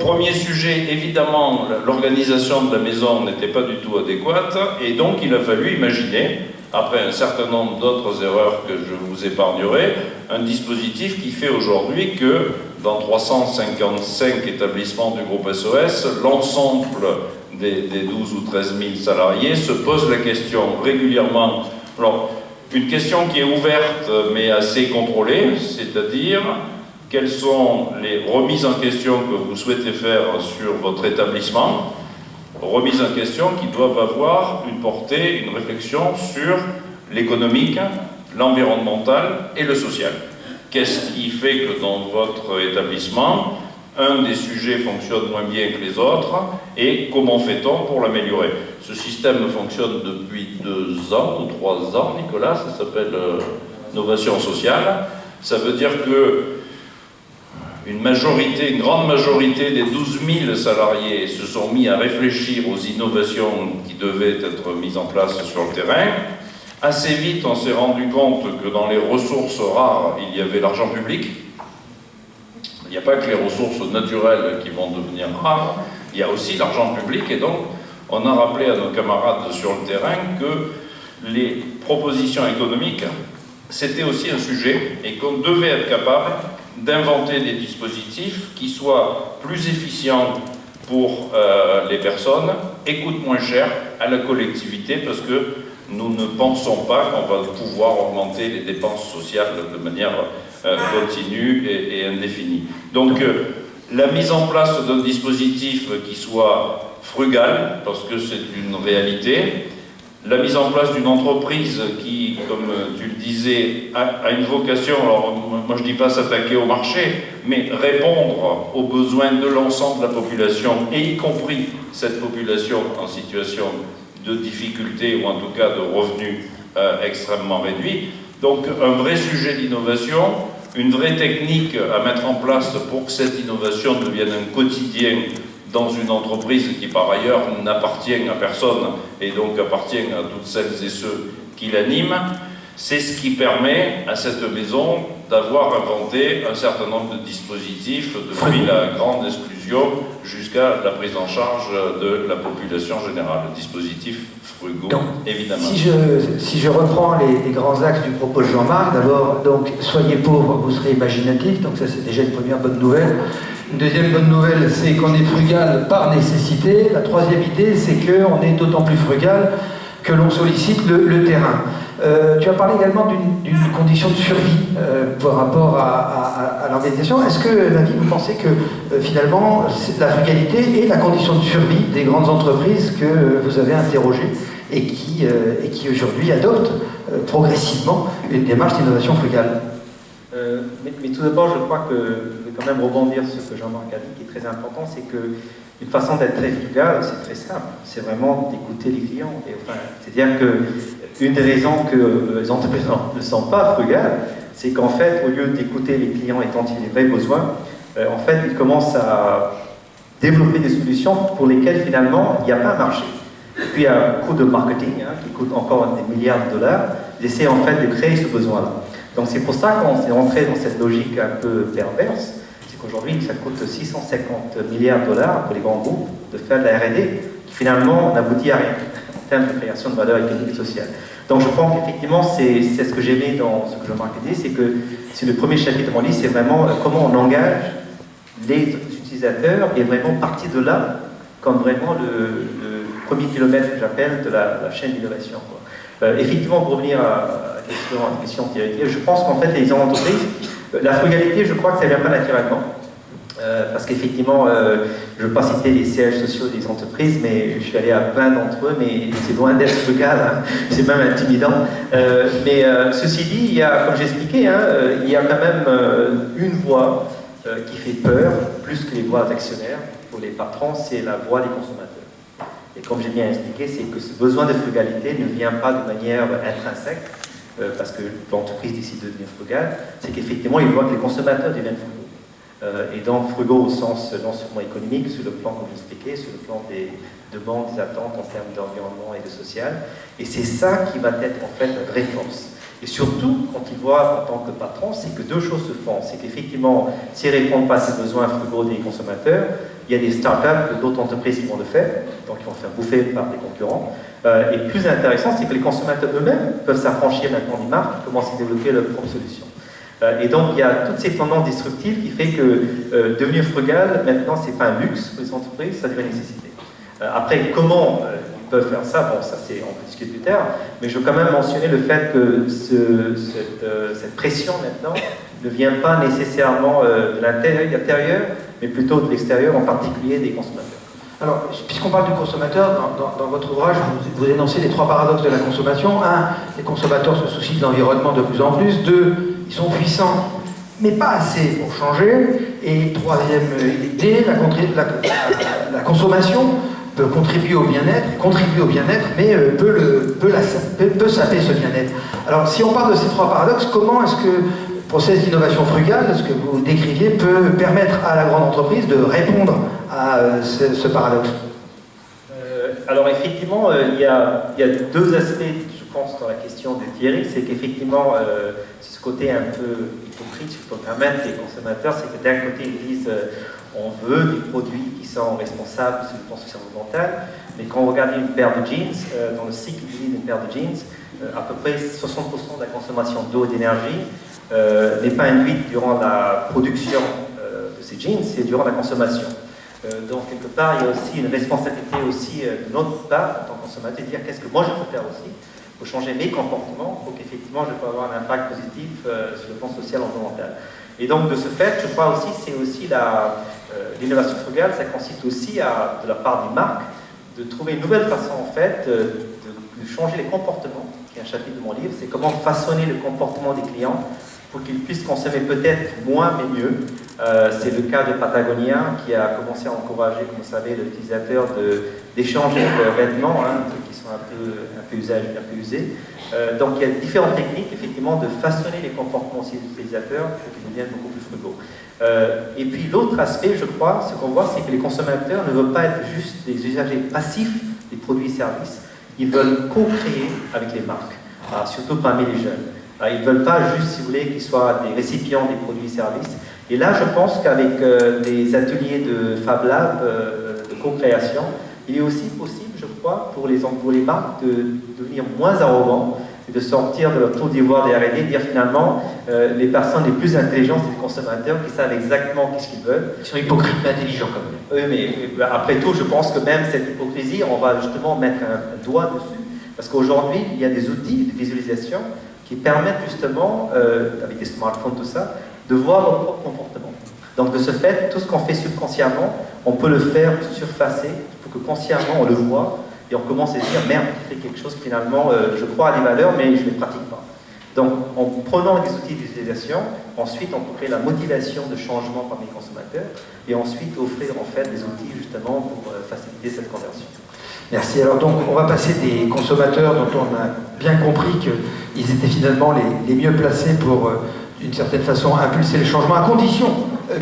Premier sujet, évidemment, l'organisation de la maison n'était pas du tout adéquate, et donc il a fallu imaginer, après un certain nombre d'autres erreurs que je vous épargnerai, un dispositif qui fait aujourd'hui que dans 355 établissements du groupe SOS, l'ensemble des 12 ou 13 000 salariés se pose la question régulièrement. Alors, une question qui est ouverte mais assez contrôlée, c'est-à-dire quelles sont les remises en question que vous souhaitez faire sur votre établissement, remises en question qui doivent avoir une portée, une réflexion sur l'économique, l'environnemental et le social. Qu'est-ce qui fait que dans votre établissement, un des sujets fonctionne moins bien que les autres, et comment fait-on pour l'améliorer? Ce système fonctionne depuis 2 ans ou 3 ans, Nicolas, ça s'appelle Innovation sociale. Ça veut dire que une grande majorité des 12 000 salariés se sont mis à réfléchir aux innovations qui devaient être mises en place sur le terrain. Assez vite, on s'est rendu compte que dans les ressources rares, il y avait l'argent public. Il n'y a pas que les ressources naturelles qui vont devenir rares, il y a aussi l'argent public, et donc on a rappelé à nos camarades sur le terrain que les propositions économiques, c'était aussi un sujet, et qu'on devait être capable d'inventer des dispositifs qui soient plus efficients pour les personnes et coûtent moins cher à la collectivité, parce que nous ne pensons pas qu'on va pouvoir augmenter les dépenses sociales de manière continue et indéfinie. Donc, la mise en place d'un dispositif qui soit frugal, parce que c'est une réalité, la mise en place d'une entreprise qui, comme tu le disais, a une vocation, alors moi je ne dis pas s'attaquer au marché, mais répondre aux besoins de l'ensemble de la population, et y compris cette population en situation de difficulté ou en tout cas de revenus extrêmement réduits. Donc un vrai sujet d'innovation, une vraie technique à mettre en place pour que cette innovation devienne un quotidien dans une entreprise qui par ailleurs n'appartient à personne et donc appartient à toutes celles et ceux qui l'animent, c'est ce qui permet à cette maison d'avoir inventé un certain nombre de dispositifs depuis la grande exclusion jusqu'à la prise en charge de la population générale. Le dispositif frugaux, Donc, évidemment. si je reprends les grands axes du propos de Jean-Marc, d'abord, donc, soyez pauvres, vous serez imaginatifs, donc ça c'est déjà une première bonne nouvelle. Une deuxième bonne nouvelle, c'est qu'on est frugal par nécessité. La troisième idée, c'est qu'on est d'autant plus frugal que l'on sollicite le terrain. Tu as parlé également d'une condition de survie par rapport à l'organisation. Est-ce que, David, vous pensez que finalement, la frugalité est la condition de survie des grandes entreprises que vous avez interrogées et qui aujourd'hui adoptent progressivement une démarche d'innovation frugale? Mais tout d'abord, je crois que je vais quand même rebondir sur ce que Jean-Marc a dit, qui est très important, c'est qu'une façon d'être très frugal, c'est très simple. C'est vraiment d'écouter les clients. C'est-à-dire qu'une des raisons que les entreprises ne sont pas frugales, c'est qu'en fait, au lieu d'écouter les clients et identifier les vrais besoins, en fait, ils commencent à développer des solutions pour lesquelles finalement, il n'y a pas un marché. Et puis, il y a un coût de marketing qui coûte encore des milliards de dollars. Ils essaient en fait de créer ce besoin-là. Donc c'est pour ça qu'on s'est rentré dans cette logique un peu perverse, c'est qu'aujourd'hui ça coûte 650 milliards de dollars pour les grands groupes de faire de la R&D, qui finalement n'aboutit à rien en termes de création de valeur économique et sociale. Donc je pense qu'effectivement c'est ce que j'ai aimé dans ce que Jean-Marc a dit, c'est que c'est le premier chapitre de mon livre, c'est vraiment comment on engage les utilisateurs et vraiment partir de là comme vraiment le premier kilomètre que j'appelle de la chaîne d'innovation. Effectivement, pour revenir à la question qui a été, je pense qu'en fait, les entreprises, la frugalité, je crois que ça ne vient pas naturellement. Parce qu'effectivement, je ne veux pas citer les sièges sociaux des entreprises, mais je suis allé à plein d'entre eux, mais c'est loin d'être frugal, hein, c'est même intimidant. Ceci dit, il y a, comme j'expliquais, il y a quand même une voix qui fait peur, plus que les voix d'actionnaires. Pour les patrons, c'est la voix des consommateurs. Et comme j'ai bien expliqué, c'est que ce besoin de frugalité ne vient pas de manière intrinsèque, parce que l'entreprise décide de devenir frugale, c'est qu'effectivement, ils voient que les consommateurs deviennent frugaux. Et donc, frugaux au sens non seulement économique, sur le plan, comme j'expliquais, sur le plan des demandes, des attentes en termes d'environnement et de social. Et c'est ça qui va être en fait la vraie force. Et surtout, quand ils voient en tant que patron, c'est que deux choses se font. C'est qu'effectivement, s'ils ne répondent pas à ces besoins frugaux des consommateurs, il y a des startups, d'autres entreprises qui vont le faire, donc ils vont se faire bouffer par des concurrents. Et plus intéressant, c'est que les consommateurs eux-mêmes peuvent s'affranchir maintenant des marques et commencer à développer leurs propres solutions. Et donc il y a toutes ces tendances destructives qui fait que devenir frugal, maintenant, ce n'est pas un luxe pour les entreprises, ça devient une nécessité. Après, comment ils peuvent faire ça? Bon, ça c'est, on peut discuter plus tard, mais je veux quand même mentionner le fait que cette pression maintenant ne vient pas nécessairement de l'intérieur, mais plutôt de l'extérieur, en particulier des consommateurs. Alors, puisqu'on parle du consommateur, dans votre ouvrage, vous énoncez les trois paradoxes de la consommation. Un, les consommateurs se soucient de l'environnement de plus en plus. Deux, ils sont puissants, mais pas assez pour changer. Et troisième idée, la consommation peut contribuer au bien-être, mais peut saper ce bien-être. Alors, si on parle de ces trois paradoxes, comment est-ce que le processus d'innovation frugale, ce que vous décriviez, peut permettre à la grande entreprise de répondre à ce paradoxe? Alors effectivement, il y a deux aspects, je pense, dans la question de Thierry. C'est qu'effectivement, ce côté un peu hypocrite, si je peux me permettre, des consommateurs, c'est que d'un côté, ils disent on veut des produits qui sont responsables sur le plan social-environnemental, mais quand on regarde une paire de jeans, dans le cycle de vie d'une paire de jeans, à peu près 60% de la consommation d'eau et d'énergie n'est pas induite durant la production de ces jeans, c'est durant la consommation. Donc, quelque part, il y a aussi une responsabilité aussi de notre part, en tant que consommateur, de dire qu'est-ce que moi je peux faire aussi pour changer mes comportements, pour qu'effectivement je peux avoir un impact positif sur le plan social et environnemental. Et donc, de ce fait, je crois aussi, c'est aussi l'innovation frugale, ça consiste aussi de la part des marques, de trouver une nouvelle façon, en fait, de changer les comportements, qui est un chapitre de mon livre, c'est comment façonner le comportement des clients pour qu'ils puissent consommer peut-être moins mais mieux. C'est le cas de Patagonia qui a commencé à encourager, comme vous savez, l'utilisateur d'échanger leurs vêtements qui sont un peu usés. Donc il y a différentes techniques, effectivement, de façonner les comportements aussi des utilisateurs pour qu'ils deviennent beaucoup plus frugaux. Et puis l'autre aspect, je crois, ce qu'on voit, c'est que les consommateurs ne veulent pas être juste des usagers passifs des produits et services, ils veulent co-créer avec les marques, surtout parmi les jeunes. Ils ne veulent pas juste, si vous voulez, qu'ils soient des récipients des produits et services. Et là, je pense qu'avec des ateliers de Fab Lab, de co-création, il est aussi possible, je crois, fois, pour les marques de devenir moins arrogants et de sortir de leur tour d'ivoire des R&D et dire finalement, les personnes les plus intelligentes, c'est les consommateurs qui savent exactement qu'est-ce qu'ils veulent. Ils sont hypocrites mais intelligents quand même. Oui, mais après tout, je pense que même cette hypocrisie, on va justement mettre un doigt dessus. Parce qu'aujourd'hui, il y a des outils de visualisation qui permettent justement, avec des smartphones, tout ça, de voir votre propre comportement. Donc de ce fait, tout ce qu'on fait subconsciemment, on peut le faire surfacer, il faut que consciemment on le voit, et on commence à se dire, merde, je fais quelque chose que finalement, je crois à des valeurs, mais je ne les pratique pas. Donc en prenant des outils de visualisation, ensuite on peut créer la motivation de changement parmi les consommateurs, et ensuite offrir en fait des outils justement pour faciliter cette conversion. Merci. Alors donc, on va passer des consommateurs dont on a bien compris qu'ils étaient finalement les mieux placés pour, d'une certaine façon, impulser le changement, à condition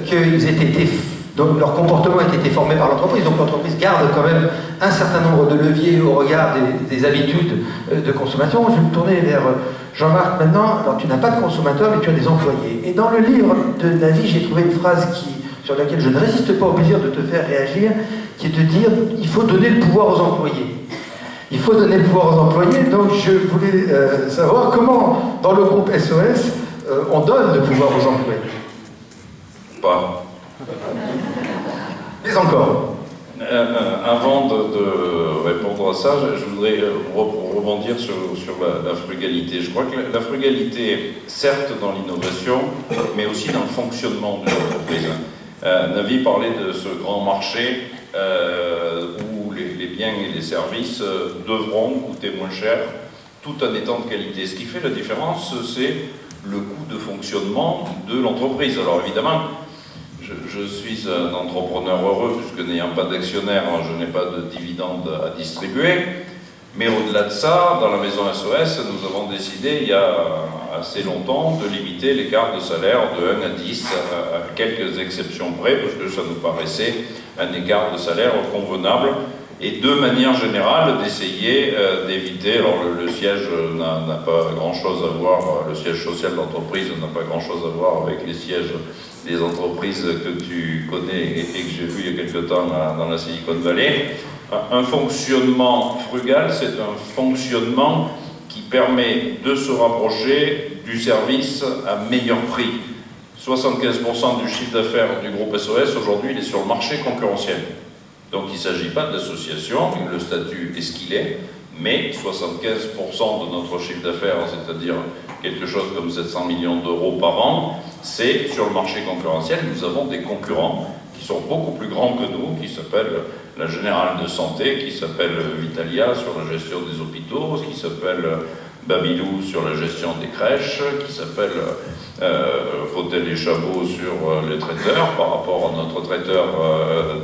qu'ils aient été, donc leur comportement ait été formé par l'entreprise. Donc l'entreprise garde quand même un certain nombre de leviers au regard des habitudes de consommation. Je vais me tourner vers Jean-Marc maintenant. Alors tu n'as pas de consommateurs, mais tu as des employés. Et dans le livre de Navi, j'ai trouvé une phrase sur laquelle je ne résiste pas au plaisir de te faire réagir, qui est de dire il faut donner le pouvoir aux employés. Il faut donner le pouvoir aux employés, donc je voulais savoir comment, dans le groupe SOS, on donne le pouvoir aux employés. Pas. Mais encore. Avant de répondre à ça, je voudrais rebondir sur la frugalité. Je crois que la frugalité, certes dans l'innovation, mais aussi dans le fonctionnement de l'entreprise. Navi parlait de ce grand marché où les biens et les services devront coûter moins cher tout en étant de qualité. Ce qui fait la différence, c'est le coût de fonctionnement de l'entreprise. Alors évidemment, je suis un entrepreneur heureux puisque n'ayant pas d'actionnaire, je n'ai pas de dividendes à distribuer. Mais au-delà de ça, dans la maison SOS, nous avons décidé il y a assez longtemps de limiter l'écart de salaire de 1 à 10, à quelques exceptions près, parce que ça nous paraissait un écart de salaire convenable, et de manière générale d'essayer d'éviter, alors le siège n'a pas grand-chose à voir, le siège social d'entreprise n'a pas grand-chose à voir avec les sièges des entreprises que tu connais et que j'ai vu il y a quelque temps dans la Silicon Valley. Un fonctionnement frugal, c'est un fonctionnement qui permet de se rapprocher du service à meilleur prix. 75% du chiffre d'affaires du groupe SOS, aujourd'hui, il est sur le marché concurrentiel. Donc il ne s'agit pas d'association, le statut est ce qu'il est, mais 75% de notre chiffre d'affaires, c'est-à-dire quelque chose comme 700 millions d'euros par an, c'est sur le marché concurrentiel. Nous avons des concurrents qui sont beaucoup plus grands que nous, qui s'appellent la Générale de Santé, qui s'appelle Vitalia sur la gestion des hôpitaux, qui s'appelle Babylou sur la gestion des crèches, qui s'appelle Fauteuil et Chabot sur les traiteurs, par rapport à notre traiteur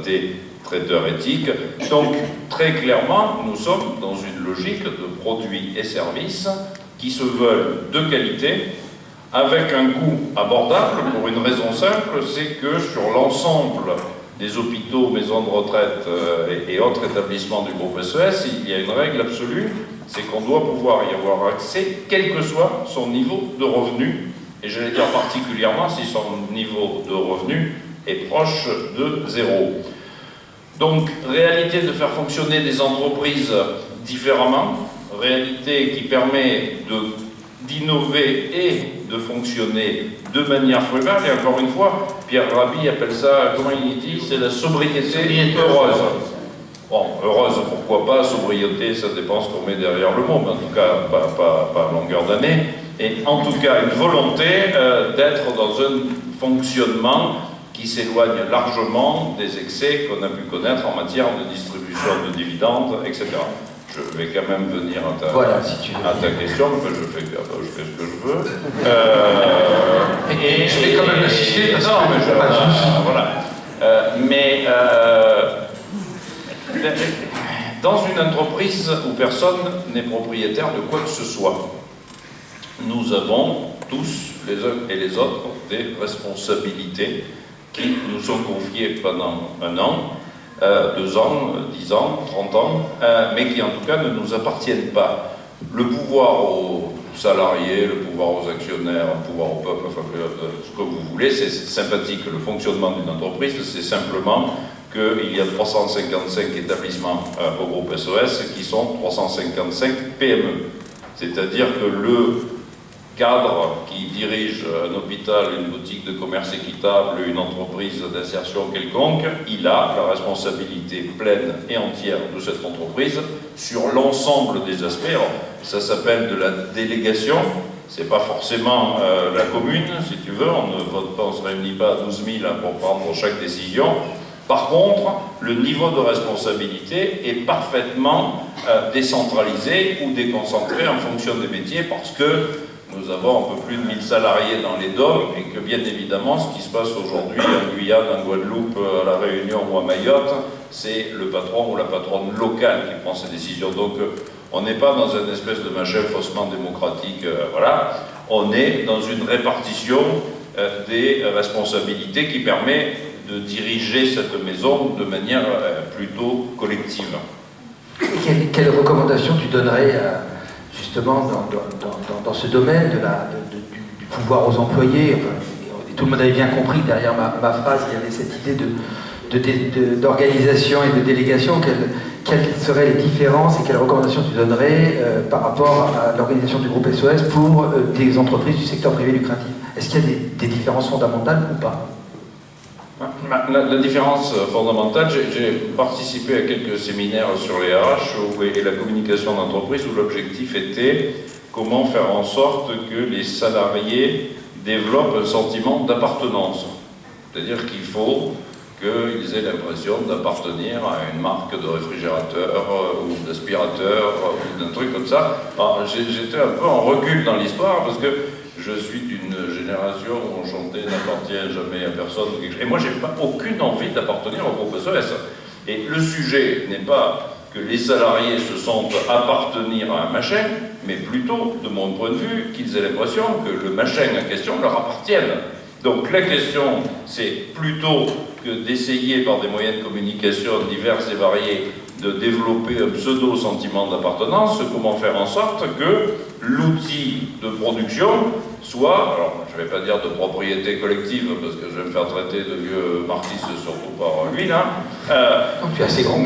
des traiteurs éthiques. Donc, très clairement, nous sommes dans une logique de produits et services qui se veulent de qualité, avec un coût abordable, pour une raison simple, c'est que sur l'ensemble des hôpitaux, maisons de retraite et autres établissements du groupe SES, il y a une règle absolue, c'est qu'on doit pouvoir y avoir accès, quel que soit son niveau de revenu, et j'allais dire particulièrement si son niveau de revenu est proche de zéro. Donc, réalité de faire fonctionner des entreprises différemment, réalité qui permet d'innover et de fonctionner de manière frugale, et encore une fois, Pierre Rabhi appelle ça, comment il dit, c'est la sobriété heureuse. Bon, heureuse, pourquoi pas, sobriété, ça dépend ce qu'on met derrière le mot, mais en tout cas, pas à longueur d'année, et en tout cas, une volonté d'être dans un fonctionnement qui s'éloigne largement des excès qu'on a pu connaître en matière de distribution de dividendes, etc. Je vais quand même venir à ta question, mais je fais ce que je veux. Et je vais quand même insister parce que voilà. Dans une entreprise où personne n'est propriétaire de quoi que ce soit, nous avons tous, les uns et les autres, des responsabilités qui nous sont confiées pendant 1 an, 2 ans, 10 ans, 30 ans, mais qui en tout cas ne nous appartiennent pas. Le pouvoir aux salariés, le pouvoir aux actionnaires, le pouvoir au peuple, enfin, ce que vous voulez, c'est sympathique. Le fonctionnement d'une entreprise, c'est simplement qu'il y a 355 établissements au groupe SOS qui sont 355 PME. C'est-à-dire que le cadre qui dirige un hôpital, une boutique de commerce équitable, une entreprise d'insertion quelconque, il a la responsabilité pleine et entière de cette entreprise sur l'ensemble des aspects. Alors, ça s'appelle de la délégation, c'est pas forcément la commune, si tu veux, on ne vote pas, on se réunit pas à 12 000 pour prendre chaque décision. Par contre, le niveau de responsabilité est parfaitement décentralisé ou déconcentré en fonction des métiers parce que nous avons un peu plus de 1000 salariés dans les DOM et que bien évidemment ce qui se passe aujourd'hui en Guyane, en Guadeloupe, à La Réunion ou à Mayotte, c'est le patron ou la patronne locale qui prend ces décisions. Donc on n'est pas dans une espèce de machin faussement démocratique, voilà. On est dans une répartition des responsabilités qui permet de diriger cette maison de manière plutôt collective. Quelles recommandations tu donnerais justement dans ce domaine du pouvoir aux employés? Enfin, et tout le monde avait bien compris que derrière ma phrase, il y avait cette idée d'organisation et de délégation. Quelles seraient les différences et quelles recommandations tu donnerais par rapport à l'organisation du groupe SOS pour des entreprises du secteur privé lucratif? Est-ce qu'il y a des différences fondamentales ou pas? La différence fondamentale, j'ai participé à quelques séminaires sur les RH et la communication d'entreprise où l'objectif était comment faire en sorte que les salariés développent un sentiment d'appartenance. C'est-à-dire qu'il faut qu'ils aient l'impression d'appartenir à une marque de réfrigérateur ou d'aspirateur ou d'un truc comme ça. J'étais un peu en recul dans l'histoire parce que je suis d'une génération où on chantait « n'appartient jamais à personne ». Et moi, j'ai pas aucune envie d'appartenir au groupe SOS. Et le sujet n'est pas que les salariés se sentent appartenir à un machin, mais plutôt, de mon point de vue, qu'ils aient l'impression que le machin en question leur appartienne. Donc la question, c'est plutôt que d'essayer par des moyens de communication divers et variés de développer un pseudo-sentiment d'appartenance, comment faire en sorte que l'outil de production soit, alors je ne vais pas dire de propriété collective, parce que je vais me faire traiter de vieux marxiste, surtout par lui, là,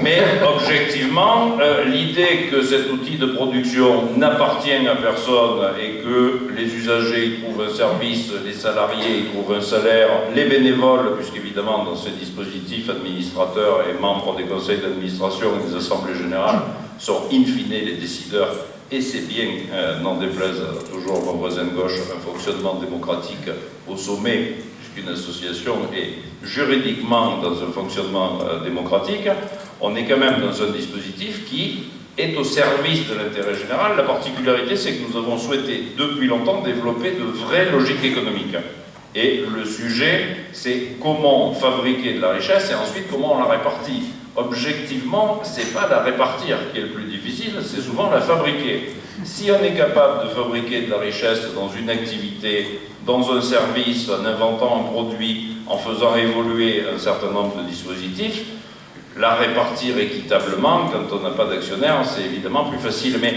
mais objectivement, l'idée que cet outil de production n'appartient à personne et que les usagers y trouvent un service, les salariés y trouvent un salaire, les bénévoles, puisqu'évidemment dans ces dispositifs, administrateurs et membres des conseils d'administration et des assemblées générales sont in fine les décideurs. Et c'est bien, n'en déplaise toujours mon voisin de gauche, un fonctionnement démocratique au sommet, puisqu'une association est juridiquement dans un fonctionnement démocratique, on est quand même dans un dispositif qui est au service de l'intérêt général. La particularité, c'est que nous avons souhaité depuis longtemps développer de vraies logiques économiques. Et le sujet, c'est comment fabriquer de la richesse et ensuite comment on la répartit. Objectivement, c'est pas la répartir qui est le plus difficile, c'est souvent la fabriquer. Si on est capable de fabriquer de la richesse dans une activité, dans un service, en inventant un produit, en faisant évoluer un certain nombre de dispositifs, la répartir équitablement, quand on n'a pas d'actionnaire, c'est évidemment plus facile. Mais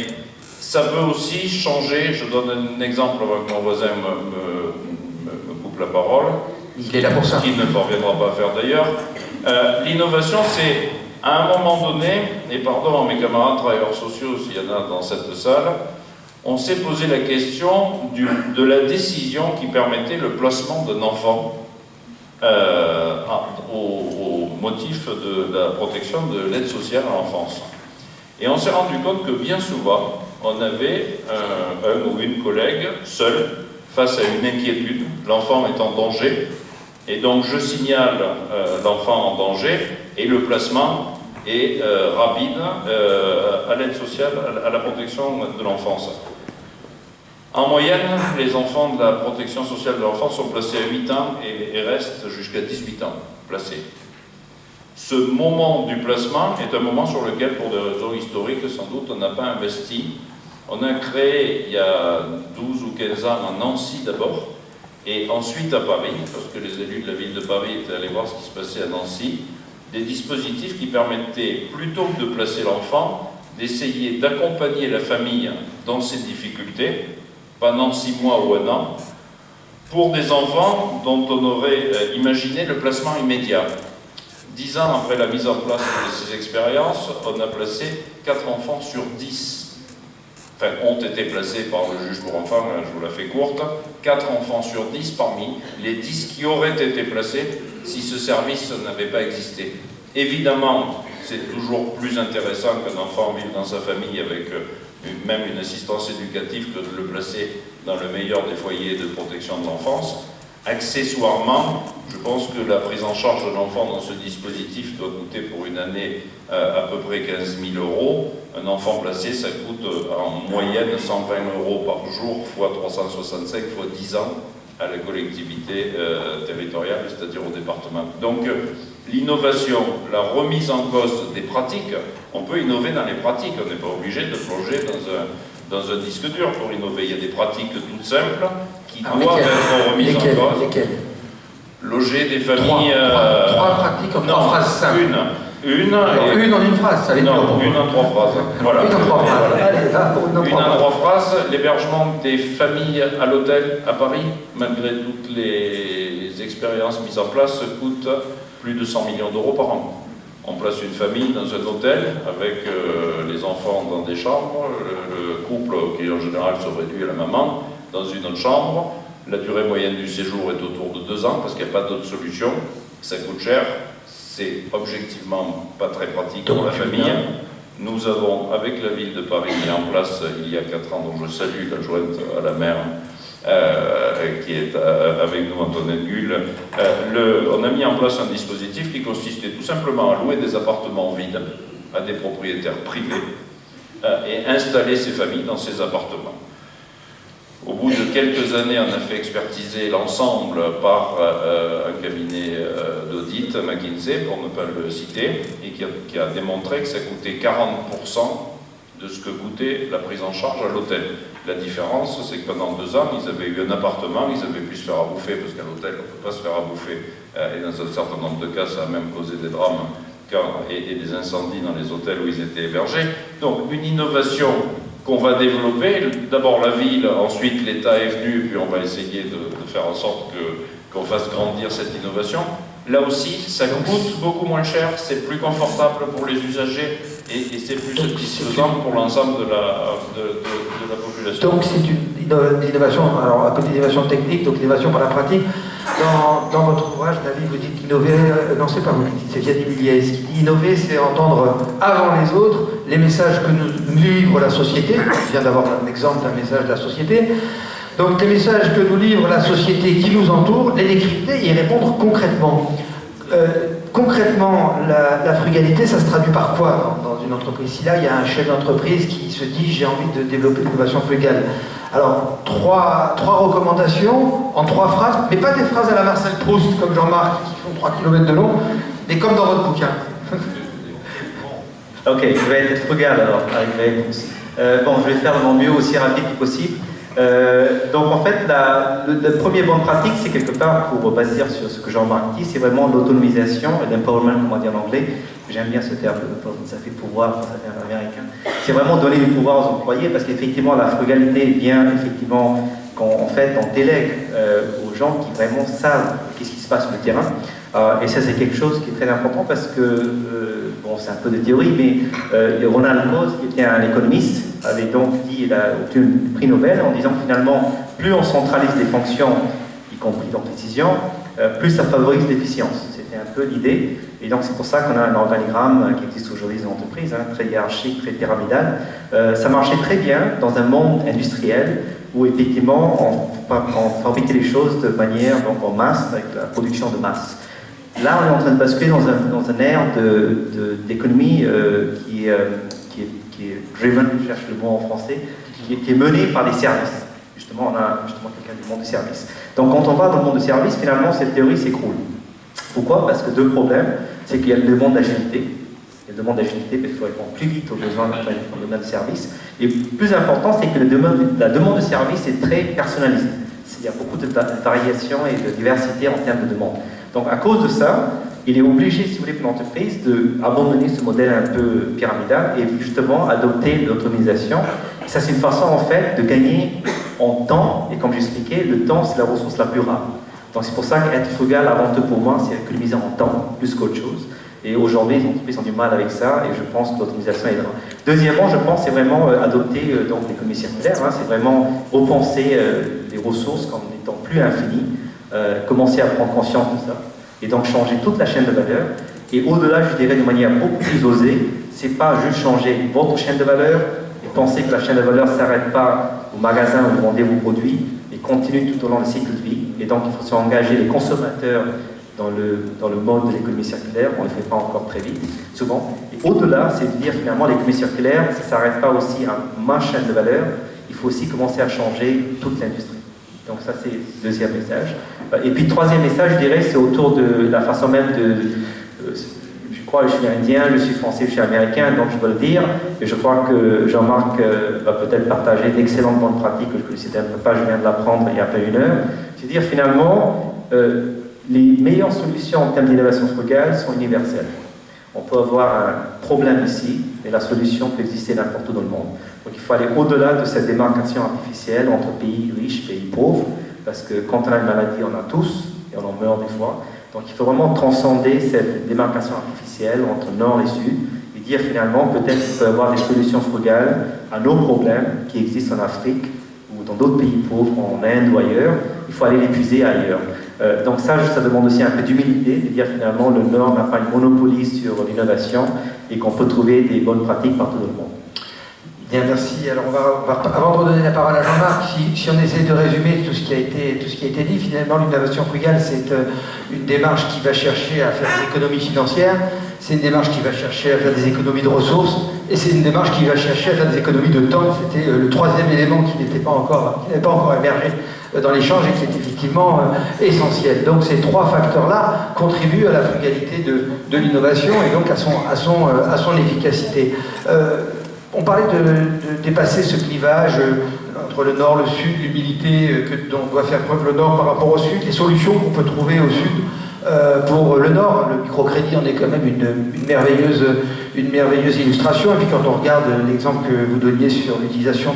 ça peut aussi changer, je donne un exemple avant que mon voisin me coupe la parole. Il est là pour ça. Qu'il ne parviendra pas à faire d'ailleurs. L'innovation, c'est, à un moment donné, et pardon à mes camarades travailleurs sociaux s'il y en a dans cette salle, on s'est posé la question de la décision qui permettait le placement d'un enfant au motif de la protection de l'aide sociale à l'enfance. Et on s'est rendu compte que bien souvent, on avait un ou une collègue seule face à une inquiétude, l'enfant est en danger, et donc je signale l'enfant en danger, et le placement est rapide à l'aide sociale, à la protection de l'enfance. En moyenne, les enfants de la protection sociale de l'enfance sont placés à 8 ans et restent jusqu'à 18 ans placés. Ce moment du placement est un moment sur lequel, pour des raisons historiques, sans doute, on n'a pas investi. On a créé, il y a 12 ou 15 ans, à Nancy d'abord, et ensuite à Paris, parce que les élus de la ville de Paris étaient allés voir ce qui se passait à Nancy, des dispositifs qui permettaient, plutôt que de placer l'enfant, d'essayer d'accompagner la famille dans ses difficultés, pendant 6 mois ou 1 an, pour des enfants dont on aurait imaginé le placement immédiat. 10 ans après la mise en place de ces expériences, on a placé 4 enfants sur 10. Enfin, ont été placés par le juge pour enfants, je vous la fais courte, 4 enfants sur 10 parmi les 10 qui auraient été placés si ce service n'avait pas existé. Évidemment, c'est toujours plus intéressant qu'un enfant vive dans sa famille avec même une assistance éducative que de le placer dans le meilleur des foyers de protection de l'enfance. Accessoirement, je pense que la prise en charge de l'enfant dans ce dispositif doit coûter pour une année à peu près 15 000 €. Un enfant placé, ça coûte en moyenne 120 € par jour, fois 365, fois 10 ans à la collectivité territoriale, c'est-à-dire au département. Donc l'innovation, la remise en cause des pratiques, on peut innover dans les pratiques, on n'est pas obligé de plonger dans un disque dur pour innover. Il y a des pratiques toutes simples qui doivent être remises en cause. Lesquelles? Loger des familles... Trois pratiques en 3 phrases simples. Une en une phrase, ça va être non, dur. une en 3 phrases. Voilà. Une en 3 phrases. Voilà. Allez, va pour une en 3 Une en phrases. 3 phrases, l'hébergement des familles à l'hôtel à Paris, malgré toutes les expériences mises en place, coûte plus de 100 millions € par an. On place une famille dans un hôtel avec les enfants dans des chambres, le couple qui en général se réduit à la maman dans une autre chambre. La durée moyenne du séjour est autour de 2 ans parce qu'il n'y a pas d'autre solution. Ça coûte cher, c'est objectivement pas très pratique pour la famille. Nous avons, avec la ville de Paris, mis en place il y a 4 ans, dont je salue l'adjointe à la maire, qui est avec nous, Antoine Gull, on a mis en place un dispositif qui consistait tout simplement à louer des appartements vides à des propriétaires privés et installer ces familles dans ces appartements. Au bout de quelques années, on a fait expertiser l'ensemble par un cabinet d'audit, McKinsey, pour ne pas le citer, et qui a démontré que ça coûtait 40% de ce que coûtait la prise en charge à l'hôtel. La différence, c'est que pendant 2 ans, ils avaient eu un appartement, ils avaient pu se faire à bouffer, parce qu'à l'hôtel, on ne peut pas se faire à bouffer. Et dans un certain nombre de cas, ça a même causé des drames et des incendies dans les hôtels où ils étaient hébergés. Donc, une innovation qu'on va développer. D'abord la ville, ensuite l'État est venu, puis on va essayer de faire en sorte qu'on fasse grandir cette innovation. Là aussi, ça coûte beaucoup moins cher, c'est plus confortable pour les usagers et c'est plus satisfaisant pour l'ensemble de la population. Donc c'est une innovation, alors à côté d'innovation technique, donc l'innovation par la pratique. Dans votre ouvrage, David, vous dites innover, non c'est pas vous qui dites, c'est Vianney Milliez. Ce qui dit innover, c'est entendre avant les autres les messages que nous livre la société. Je viens d'avoir un exemple d'un message de la société. Donc les messages que nous livre la société qui nous entoure, les décrypter et y répondre concrètement. Concrètement, la frugalité, ça se traduit par quoi dans une entreprise? Si là, il y a un chef d'entreprise qui se dit « j'ai envie de développer l'innovation frugale ». Alors, trois recommandations en 3 phrases, mais pas des phrases à la Marcel Proust, comme Jean-Marc, qui font 3 km de long, mais comme dans votre bouquin. Ok, je vais être frugal alors, avec la réponse. Bon, je vais faire de mon mieux aussi rapide que possible. Donc en fait, le premier bonne pratique, c'est quelque part, pour rebâtir sur ce que Jean-Marc dit, c'est vraiment l'autonomisation et l'empowerment, comme on dit en anglais. J'aime bien ce terme, ça fait pouvoir, ça fait américain. C'est vraiment donner du pouvoir aux employés, parce qu'effectivement, la frugalité vient effectivement quand en fait on délègue aux gens qui vraiment savent qu'est-ce qui se passe sur le terrain. Et ça, c'est quelque chose qui est très important parce que, bon, c'est un peu de théorie, mais Ronald Coase, qui était un économiste, avait donc dit, il a obtenu le prix Nobel en disant que finalement, plus on centralise les fonctions, y compris dans la décision, plus ça favorise l'efficience. C'était un peu l'idée. Et donc, c'est pour ça qu'on a un organigramme qui existe aujourd'hui dans l'entreprise, très hiérarchique, très pyramidal. Ça marchait très bien dans un monde industriel où, effectivement, on fabriquait les choses de manière donc, en masse, avec la production de masse. Là, on est en train de basculer dans un ère d'économie qui est driven, je cherche le mot en français, qui est menée par les services. Justement, on a quelqu'un du monde du service. Donc, quand on va dans le monde du service, finalement, cette théorie s'écroule. Pourquoi? Parce que 2 problèmes. C'est qu'il y a le demande d'agilité. Il y a le demande d'agilité parce qu'il faut répondre plus vite aux besoins dans le domaine de service. Et plus important, c'est que la demande de service est très personnalisée. Il y a beaucoup de variations et de diversité en termes de demande. Donc, à cause de ça, il est obligé, si vous voulez, pour l'entreprise, d'abandonner ce modèle un peu pyramidal et justement adopter l'autonomisation. Et ça, c'est une façon, en fait, de gagner en temps. Et comme j'expliquais, le temps, c'est la ressource la plus rare. Donc, c'est pour ça qu'être frugal, avant tout pour moi, c'est économiser en temps, plus qu'autre chose. Et aujourd'hui, les entreprises ont du mal avec ça, et je pense que l'automatisation aidera. Deuxièmement, je pense c'est vraiment adopter donc l'économie circulaire, hein, c'est vraiment repenser les ressources comme n'étant plus infinies, commencer à prendre conscience de ça, et donc changer toute la chaîne de valeur. Et au-delà, je dirais de manière beaucoup plus osée, c'est pas juste changer votre chaîne de valeur et penser que la chaîne de valeur ne s'arrête pas au magasin où vous vendez vos produits, et continue tout au long du cycle de vie. Et donc, il faut s'engager les consommateurs dans le mode de l'économie circulaire. On ne le fait pas encore très vite, souvent. Et au-delà, c'est de dire finalement l'économie circulaire, ça ne s'arrête pas aussi à ma chaîne de valeur, il faut aussi commencer à changer toute l'industrie. Donc ça, c'est le deuxième message. Et puis, le troisième message, je dirais, c'est autour de la façon même je crois que je suis indien, je suis français, je suis américain, donc je veux le dire. Et je crois que Jean-Marc va peut-être partager d'excellentes bonnes pratiques que je ne cite pas, je viens de l'apprendre il y a à peine une heure. C'est-à-dire, finalement, les meilleures solutions en termes d'innovation frugale sont universelles. On peut avoir un problème ici, mais la solution peut exister n'importe où dans le monde. Donc il faut aller au-delà de cette démarcation artificielle entre pays riches et pays pauvres, parce que quand on a une maladie, on a tous, et on en meurt des fois. Donc il faut vraiment transcender cette démarcation artificielle entre nord et sud, et dire finalement peut-être qu'il peut y avoir des solutions frugales à nos problèmes qui existent en Afrique, ou dans d'autres pays pauvres, en Inde ou ailleurs. Il faut aller les puiser ailleurs. Donc ça demande aussi un peu d'humilité, de dire finalement le Nord n'a pas une monopolie sur l'innovation et qu'on peut trouver des bonnes pratiques partout dans le monde. Bien, merci. Alors, avant de redonner la parole à Jean-Marc, si on essaie de résumer tout ce qui a été dit, finalement, l'innovation frugale, c'est une démarche qui va chercher à faire des économies financières, c'est une démarche qui va chercher à faire des économies de ressources, et c'est une démarche qui va chercher à faire des économies de temps. C'était le troisième élément qui n'avait pas encore émergé dans l'échange et qui est effectivement essentiel. Donc, ces trois facteurs-là contribuent à la frugalité de l'innovation et donc à son efficacité. On parlait de dépasser ce clivage entre le nord, le sud, l'humilité dont doit faire preuve le nord par rapport au sud, les solutions qu'on peut trouver au sud pour le nord. Le microcrédit en est quand même une merveilleuse illustration. Et puis quand on regarde l'exemple que vous donniez sur l'utilisation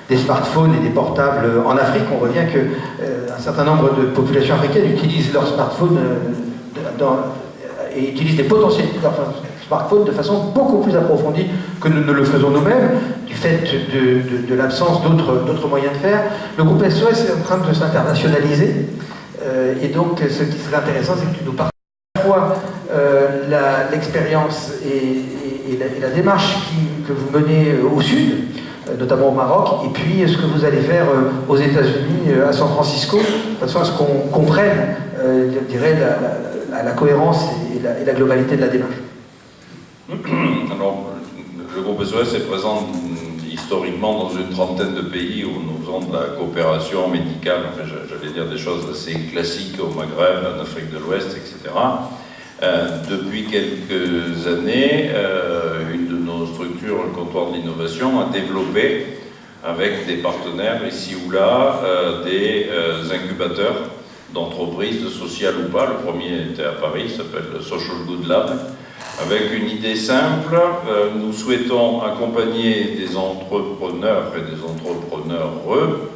des smartphones et des portables en Afrique, on voit bien qu'un certain nombre de populations africaines utilisent leurs smartphones et utilisent des potentialités de leurs smartphones de façon beaucoup plus approfondie que nous ne le faisons nous-mêmes, du fait de l'absence d'autres moyens de faire. Le groupe SOS est en train de s'internationaliser, et donc ce qui serait intéressant, c'est que tu nous partages à la fois l'expérience et la démarche que vous menez au sud, notamment au Maroc, et puis ce que vous allez faire aux États-Unis, à San Francisco, de façon à ce qu'on comprenne, je dirais, la cohérence et la globalité de la démarche. Alors, le groupe SOS est présent historiquement dans une trentaine de pays où nous faisons de la coopération médicale, enfin, j'allais dire des choses assez classiques au Maghreb, en Afrique de l'Ouest, etc. Depuis quelques années, une de nos structures, le comptoir de l'innovation, a développé avec des partenaires ici ou là des incubateurs d'entreprises, sociales ou pas. Le premier était à Paris, il s'appelle le Social Good Lab. Avec une idée simple, nous souhaitons accompagner des entrepreneurs et des entrepreneureux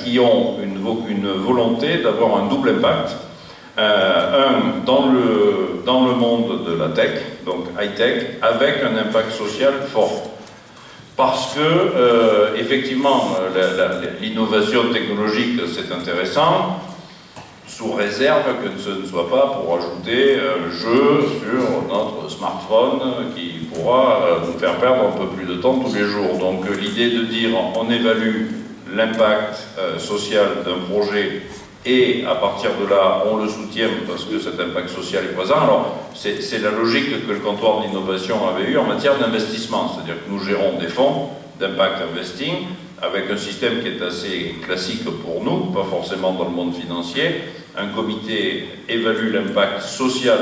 qui ont une volonté d'avoir un double impact. Dans le monde de la tech, donc high-tech, avec un impact social fort. Parce que, effectivement, l'innovation technologique, c'est intéressant, sous réserve que ce ne soit pas pour ajouter un jeu sur notre smartphone qui pourra nous faire perdre un peu plus de temps tous les jours. Donc l'idée de dire on évalue l'impact social d'un projet et à partir de là on le soutient parce que cet impact social est présent. Alors c'est la logique que le comptoir de l'innovation avait eu en matière d'investissement, c'est-à-dire que nous gérons des fonds d'impact investing avec un système qui est assez classique pour nous, pas forcément dans le monde financier. Un comité évalue l'impact social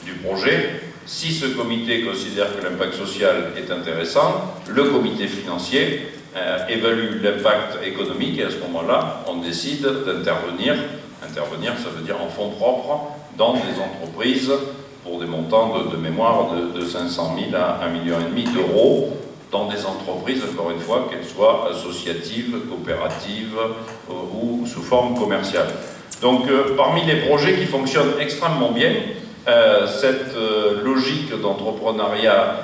du projet. Si ce comité considère que l'impact social est intéressant, le comité financier évalue l'impact économique et à ce moment-là, on décide d'intervenir. Intervenir, ça veut dire en fonds propres dans des entreprises pour des montants de mémoire de 500 000 à 1,5 million d'euros dans des entreprises, encore une fois, qu'elles soient associatives, coopératives ou sous forme commerciale. Donc, parmi les projets qui fonctionnent extrêmement bien, cette logique d'entrepreneuriat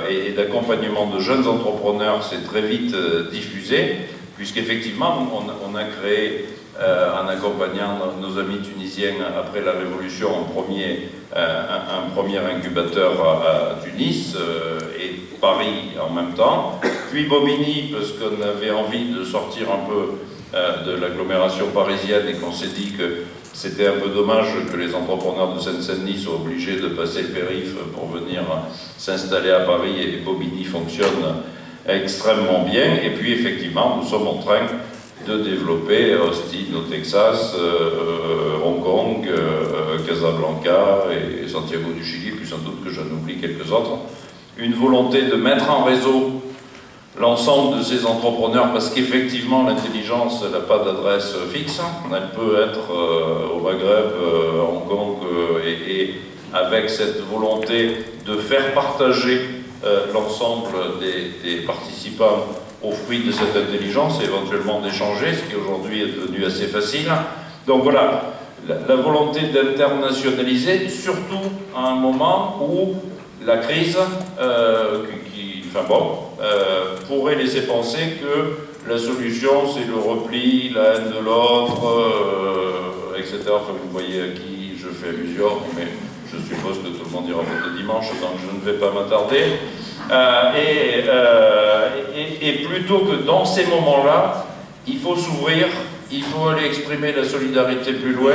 et d'accompagnement de jeunes entrepreneurs s'est très vite diffusée, puisqu'effectivement, on a créé, en accompagnant nos amis tunisiens après la Révolution, un premier incubateur à Tunis et Paris en même temps, puis Bobigny, parce qu'on avait envie de sortir un peu de l'agglomération parisienne et qu'on s'est dit que c'était un peu dommage que les entrepreneurs de Seine-Saint-Denis soient obligés de passer le périph' pour venir s'installer à Paris, et Bobigny fonctionne extrêmement bien. Et puis effectivement, nous sommes en train de développer Austin au Texas, Hong Kong, Casablanca et Santiago du Chili, puis sans doute que j'en oublie quelques autres. Une volonté de mettre en réseau l'ensemble de ces entrepreneurs, parce qu'effectivement l'intelligence n'a pas d'adresse fixe, elle peut être au Maghreb, Hong Kong, et avec cette volonté de faire partager l'ensemble des participants au fruit de cette intelligence et éventuellement d'échanger, ce qui aujourd'hui est devenu assez facile. Donc voilà, la volonté d'internationaliser, surtout à un moment où la crise, pourrait laisser penser que la solution c'est le repli, la haine de l'autre, etc. Enfin, vous voyez à qui je fais allusion, mais je suppose que tout le monde ira voter dimanche, donc je ne vais pas m'attarder. Et plutôt que dans ces moments-là, il faut s'ouvrir, il faut aller exprimer la solidarité plus loin,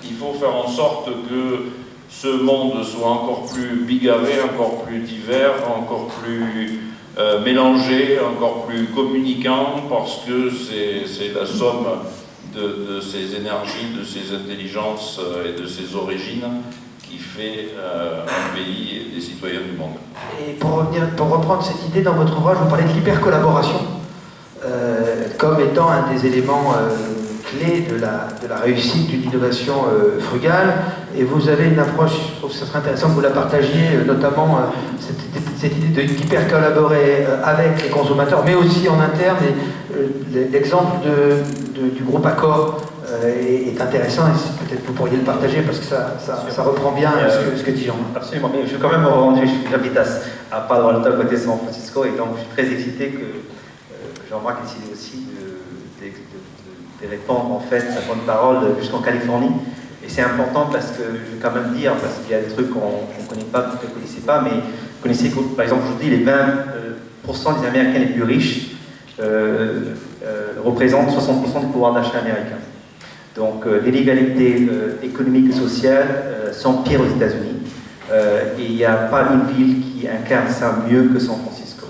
il faut faire en sorte que ce monde soit encore plus bigarré, encore plus divers, encore plus mélangé, encore plus communicant, parce que c'est la somme de ces énergies, de ces intelligences et de ces origines qui fait un pays et des citoyens du monde. Et pour reprendre cette idée, dans votre ouvrage, vous parlez de l'hypercollaboration comme étant un des éléments clés de la réussite d'une innovation frugale. Et vous avez une approche, je trouve que ce serait intéressant que vous la partagiez, notamment cette idée d'hyper-collaborer avec les consommateurs, mais aussi en interne. L'exemple du groupe Accor est intéressant, et peut-être vous pourriez le partager parce que ça reprend bien ce que dit Jean. Absolument, mais je suis quand même rendu, j'habite à Palo Alto, à côté de San Francisco, et donc je suis très excité que Jean-Marc ait décidé aussi de répandre en fait sa bonne parole jusqu'en Californie. Et c'est important parce que, je vais quand même dire, parce qu'il y a des trucs qu'on ne connaît pas, que vous ne connaissez pas, mais vous connaissez que, par exemple, aujourd'hui, les 20% des Américains les plus riches représentent 60% du pouvoir d'achat américain. Donc, l'inégalité économique et sociale s'empire aux États-Unis. Et il n'y a pas une ville qui incarne ça mieux que San Francisco.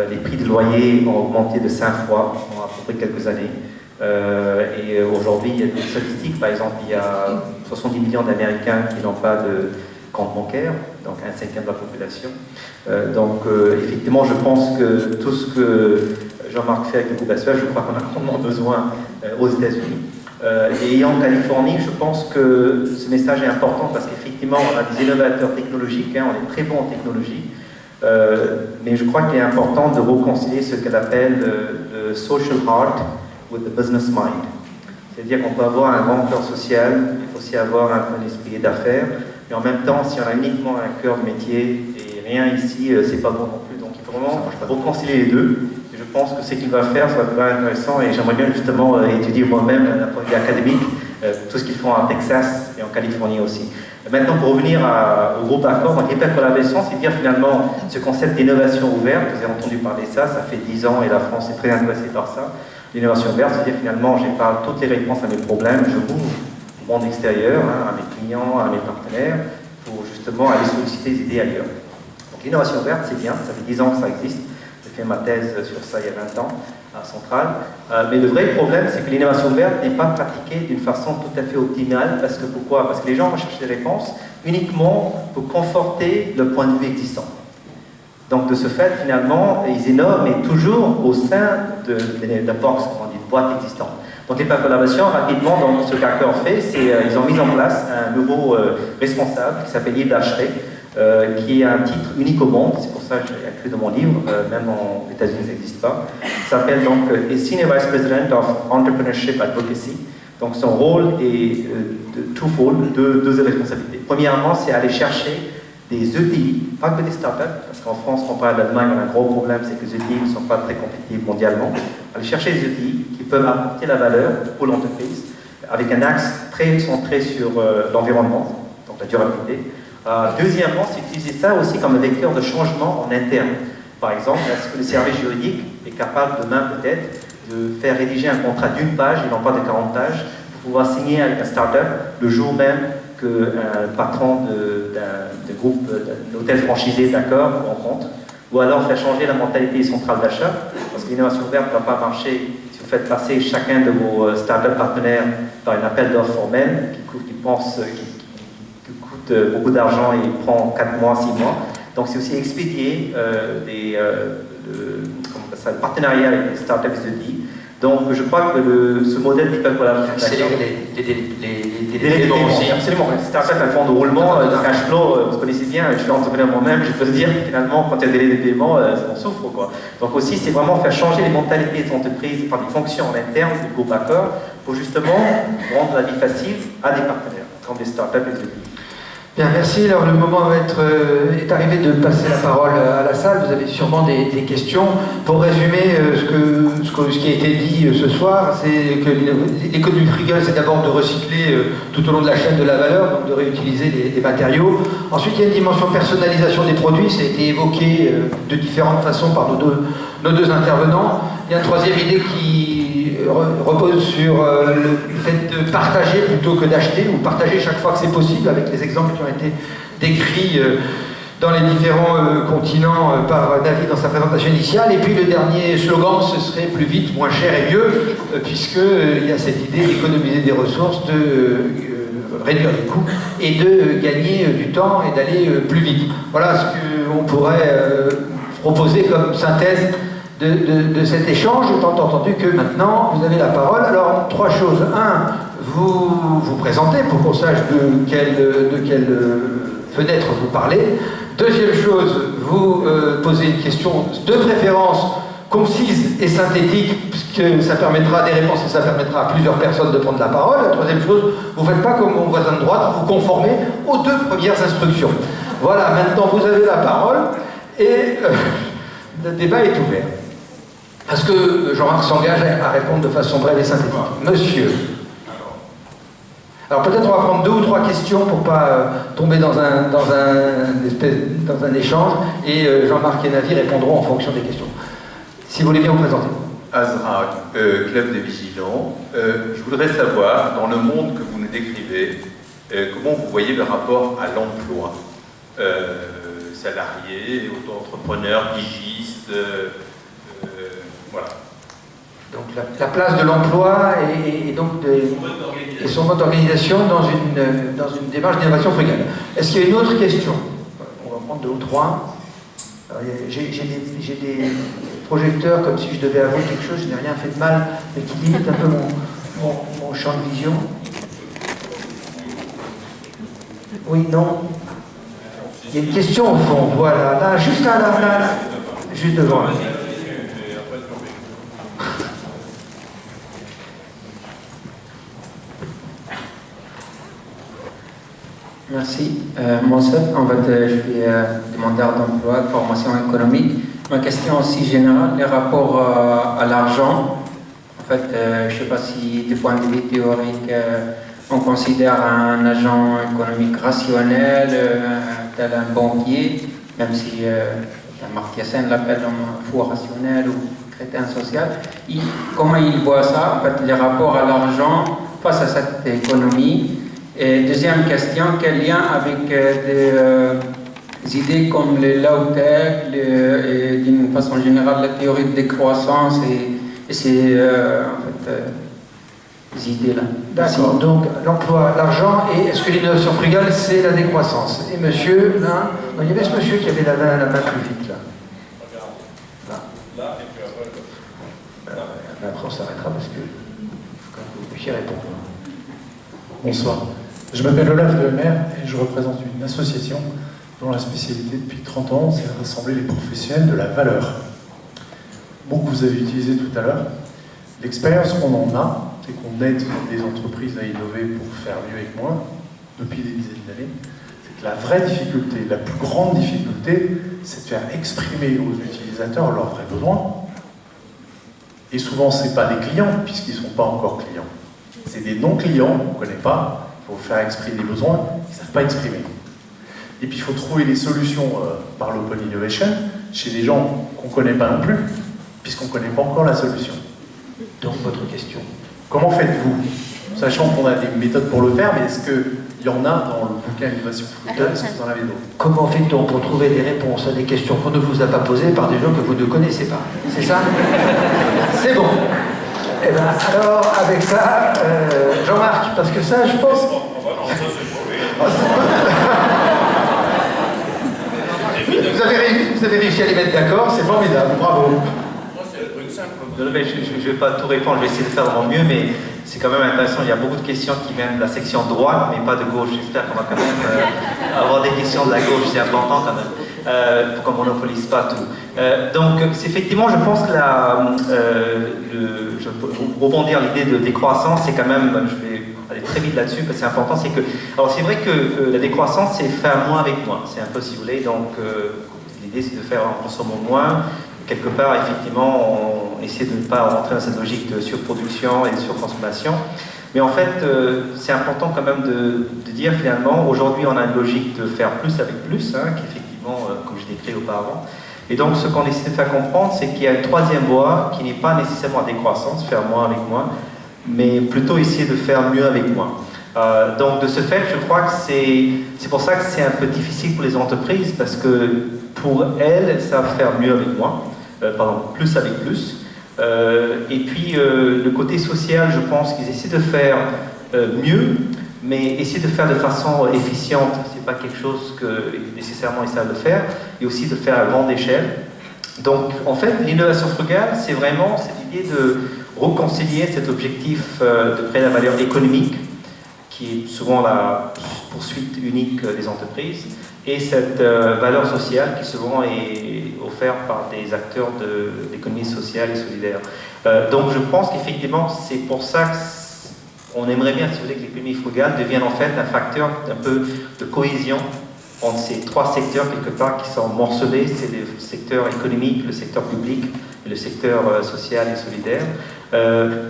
Les prix de loyer ont augmenté de 5 fois en à peu près quelques années. Et aujourd'hui, il y a des statistiques, par exemple, il y a 70 millions d'Américains qui n'ont pas de compte bancaire, donc 1/5 de la population. Donc, effectivement, je pense que tout ce que Jean-Marc fait avec le groupe SES, je crois qu'on a grandement besoin aux États-Unis. Et en Californie, je pense que ce message est important parce qu'effectivement, on a des innovateurs technologiques, on est très bons en technologie, mais je crois qu'il est important de réconcilier ce qu'elle appelle le social heart with the business mind. C'est-à-dire qu'on peut avoir un grand cœur social, il faut aussi avoir un esprit d'affaires, mais en même temps, si on a uniquement un cœur de métier et rien ici, c'est pas bon non plus. Donc il faut vraiment réconcilier les deux. Et je pense que ce qu'il va faire sera très intéressant et j'aimerais bien justement étudier moi-même d'un point de vue académique tout ce qu'ils font en Texas et en Californie aussi. Maintenant, pour revenir au groupe Accor, donc l'hypercollaboration, c'est dire finalement ce concept d'innovation ouverte, vous avez entendu parler de ça, ça fait 10 ans et la France est très intéressée par ça. L'innovation ouverte, c'est-à-dire finalement, j'épargne toutes les réponses à mes problèmes, je m'ouvre au monde extérieur, à mes clients, à mes partenaires, pour justement aller solliciter des idées ailleurs. Donc l'innovation ouverte, c'est bien, ça fait 10 ans que ça existe. J'ai fait ma thèse sur ça il y a 20 ans, à Centrale. Mais le vrai problème, c'est que l'innovation ouverte n'est pas pratiquée d'une façon tout à fait optimale. Parce que pourquoi? parce que les gens vont chercher des réponses uniquement pour conforter le point de vue existant. Donc de ce fait, finalement, ils innovent, mais toujours au sein de la box, d'une boîte existante. Donc l'hypercollaboration, rapidement, donc, ce qu'Accor fait, c'est ils ont mis en place un nouveau responsable qui s'appelle Yves Lacheret, qui a un titre unique au monde, c'est pour ça que j'ai inclus dans mon livre, même aux États-Unis ça n'existe pas. Il s'appelle donc Senior Vice President of Entrepreneurship Advocacy. Donc son rôle est twofold, deux responsabilités. Premièrement, c'est aller chercher des ETI, pas que des startups, parce qu'en France, comparé à l'Allemagne, on a un gros problème, c'est que les ETI ne sont pas très compétitifs mondialement. Aller chercher des ETI qui peuvent apporter la valeur pour l'entreprise, avec un axe très centré sur l'environnement, donc la durabilité. Deuxièmement, c'est utiliser ça aussi comme un vecteur de changement en interne. Par exemple, est-ce que le service juridique est capable demain peut-être de faire rédiger un contrat d'une page et non pas de 40 pages pour pouvoir signer avec un start-up le jour même qu'un patron de groupe, d'un hôtel franchisé d'accord en compte, ou alors faire changer la mentalité centrale d'achat, parce que l'innovation verte ne va pas marcher si vous faites passer chacun de vos start-up partenaires par un appel d'offres formel qui coûte beaucoup d'argent et prend 4 mois, 6 mois. Donc c'est aussi expédier le partenariat avec les startups ETI. Donc je crois que ce modèle d'hypercollaboration... Accélérer les délais de paiement aussi. Absolument. Les startups, un fonds de roulement, de cash flow, vous connaissez bien, je suis entrepreneur moi-même, je peux te dire finalement, quand il y a des délais de paiement, on souffre, quoi. Donc aussi, c'est vraiment faire changer les mentalités des entreprises par des fonctions en interne du groupe Accor pour justement rendre la vie facile à des partenaires, comme des startups et des ETI. Bien, merci. Alors le moment est arrivé de passer la parole à la salle. Vous avez sûrement des questions. Pour résumer ce qui a été dit ce soir, c'est que l'économie frugal, c'est d'abord de recycler tout au long de la chaîne de la valeur, donc de réutiliser les matériaux. Ensuite, il y a une dimension personnalisation des produits. Ça a été évoqué de différentes façons par nos deux intervenants. Il y a une troisième idée qui repose sur le fait de partager plutôt que d'acheter, ou partager chaque fois que c'est possible, avec les exemples qui ont été décrits dans les différents continents par David dans sa présentation initiale. Et puis le dernier slogan, ce serait plus vite, moins cher et mieux, puisqu'il y a cette idée d'économiser des ressources, de réduire les coûts et de gagner du temps et d'aller plus vite. Voilà ce qu'on pourrait proposer comme synthèse de cet échange, étant entendu que maintenant vous avez la parole. Alors, 3 choses. 1, vous présentez pour qu'on sache de quelle fenêtre vous parlez. Deuxième chose, vous posez une question de préférence concise et synthétique, puisque ça permettra des réponses et ça permettra à plusieurs personnes de prendre la parole. La troisième chose, vous ne faites pas comme mon voisin de droite, vous conformez aux 2 premières instructions. Voilà, maintenant vous avez la parole et le débat est ouvert. Est-ce que Jean-Marc s'engage à répondre de façon brève et synthétique? Monsieur. Alors peut-être on va prendre 2 ou 3 questions pour ne pas tomber dans un échange, et Jean-Marc et Navi répondront en fonction des questions. Si vous voulez bien vous présenter. Azra, Club des Vigilants. Je voudrais savoir, dans le monde que vous nous décrivez, comment vous voyez le rapport à l'emploi, salariés, auto-entrepreneurs, pigistes, voilà. Donc la place de l'emploi et son mode d'organisation dans une démarche d'innovation frugale. Est-ce qu'il y a une autre question? On va prendre 2 ou 3. J'ai des projecteurs comme si je devais avouer quelque chose, je n'ai rien fait de mal, mais qui limite un peu mon champ de vision. Oui, non. Il y a une question au fond, voilà, là, juste là, juste devant. Merci. Moi, en fait, je suis demandeur d'emploi, de formation économique. Ma question aussi générale, les rapports à l'argent. En fait, je ne sais pas si, du point de vue théorique, on considère un agent économique rationnel, tel un banquier, même si Amartya Sen l'appelle un fou rationnel ou crétin social. Comment il voit ça, en fait, les rapports à l'argent face à cette économie? Et deuxième question, quel lien avec des idées comme les low-tech et d'une façon générale la théorie de décroissance et ces idées-là? D'accord, donc l'emploi, l'argent, et est-ce que l'innovation frugale, c'est la décroissance? Et monsieur, là, non, il y avait ce monsieur qui avait la main plus vite, là. Là, et puis après... Après, on s'arrêtera parce que quand vous puissiez répondre. Bonsoir. Je m'appelle Olaf Lemaire et je représente une association dont la spécialité depuis 30 ans, c'est de rassembler les professionnels de la valeur. Bon, que vous avez utilisé tout à l'heure. L'expérience qu'on en a, c'est qu'on aide des entreprises à innover pour faire mieux avec moins, depuis des dizaines d'années. C'est que la vraie difficulté, la plus grande difficulté, c'est de faire exprimer aux utilisateurs leurs vrais besoins. Et souvent, ce n'est pas des clients, puisqu'ils ne sont pas encore clients. C'est des non-clients qu'on ne connaît pas, il faut faire exprimer des besoins, ils ne savent pas exprimer. Et puis il faut trouver des solutions par l'open innovation chez des gens qu'on ne connaît pas non plus, puisqu'on ne connaît pas encore la solution. Donc votre question. Comment faites-vous? Sachant qu'on a des méthodes pour le faire, mais est-ce qu'il y en a dans le bouquin Innovation Frugale? Est-ce que vous en avez d'autres? Comment fait-on pour trouver des réponses à des questions qu'on ne vous a pas posées par des gens que vous ne connaissez pas? C'est ça? C'est bon. Eh bien, alors, avec ça, Jean-Marc, parce que ça, je pense... Vous avez réussi à les mettre d'accord, c'est formidable, bravo. Je ne vais pas tout répondre, je vais essayer de faire de mon mieux, mais c'est quand même intéressant. Il y a beaucoup de questions qui viennent de la section droite, mais pas de gauche. J'espère qu'on va quand même avoir des questions de la gauche, c'est important quand même, pour qu'on ne monopolise pas tout. Donc, effectivement, je pense que je peux rebondir l'idée de décroissance, c'est quand même, je vais aller très vite là-dessus, parce que c'est important, c'est que, alors c'est vrai que la décroissance, c'est faire moins avec moins, c'est un peu si vous voulez, donc l'idée c'est de faire en consommant moins. Quelque part, effectivement, on essaie de ne pas rentrer dans cette logique de surproduction et de surconsommation. Mais en fait, c'est important quand même de dire finalement, aujourd'hui, on a une logique de faire plus avec plus, hein, qui effectivement, comme je décris auparavant. Et donc, ce qu'on essaie de faire comprendre, c'est qu'il y a une troisième voie qui n'est pas nécessairement la décroissance, faire moins avec moins, mais plutôt essayer de faire mieux avec moins. Donc, de ce fait, je crois que c'est pour ça que c'est un peu difficile pour les entreprises, parce que pour elles savent faire mieux avec moins. Plus avec plus. Et puis, le côté social, je pense qu'ils essaient de faire mieux, mais essayer de faire de façon efficiente, c'est pas quelque chose que nécessairement ils savent faire, et aussi de faire à grande échelle. Donc, en fait, l'innovation frugale, c'est vraiment cette idée de réconcilier cet objectif de créer la valeur économique, qui est souvent la poursuite unique des entreprises, et cette valeur sociale qui souvent est offerte par des acteurs de l'économie sociale et solidaire. Donc je pense qu'effectivement c'est pour ça qu'on aimerait bien, si vous voulez, que l'économie frugale devienne en fait un facteur un peu de cohésion entre ces trois secteurs quelque part qui sont morcelés, c'est le secteur économique, le secteur public et le secteur social et solidaire.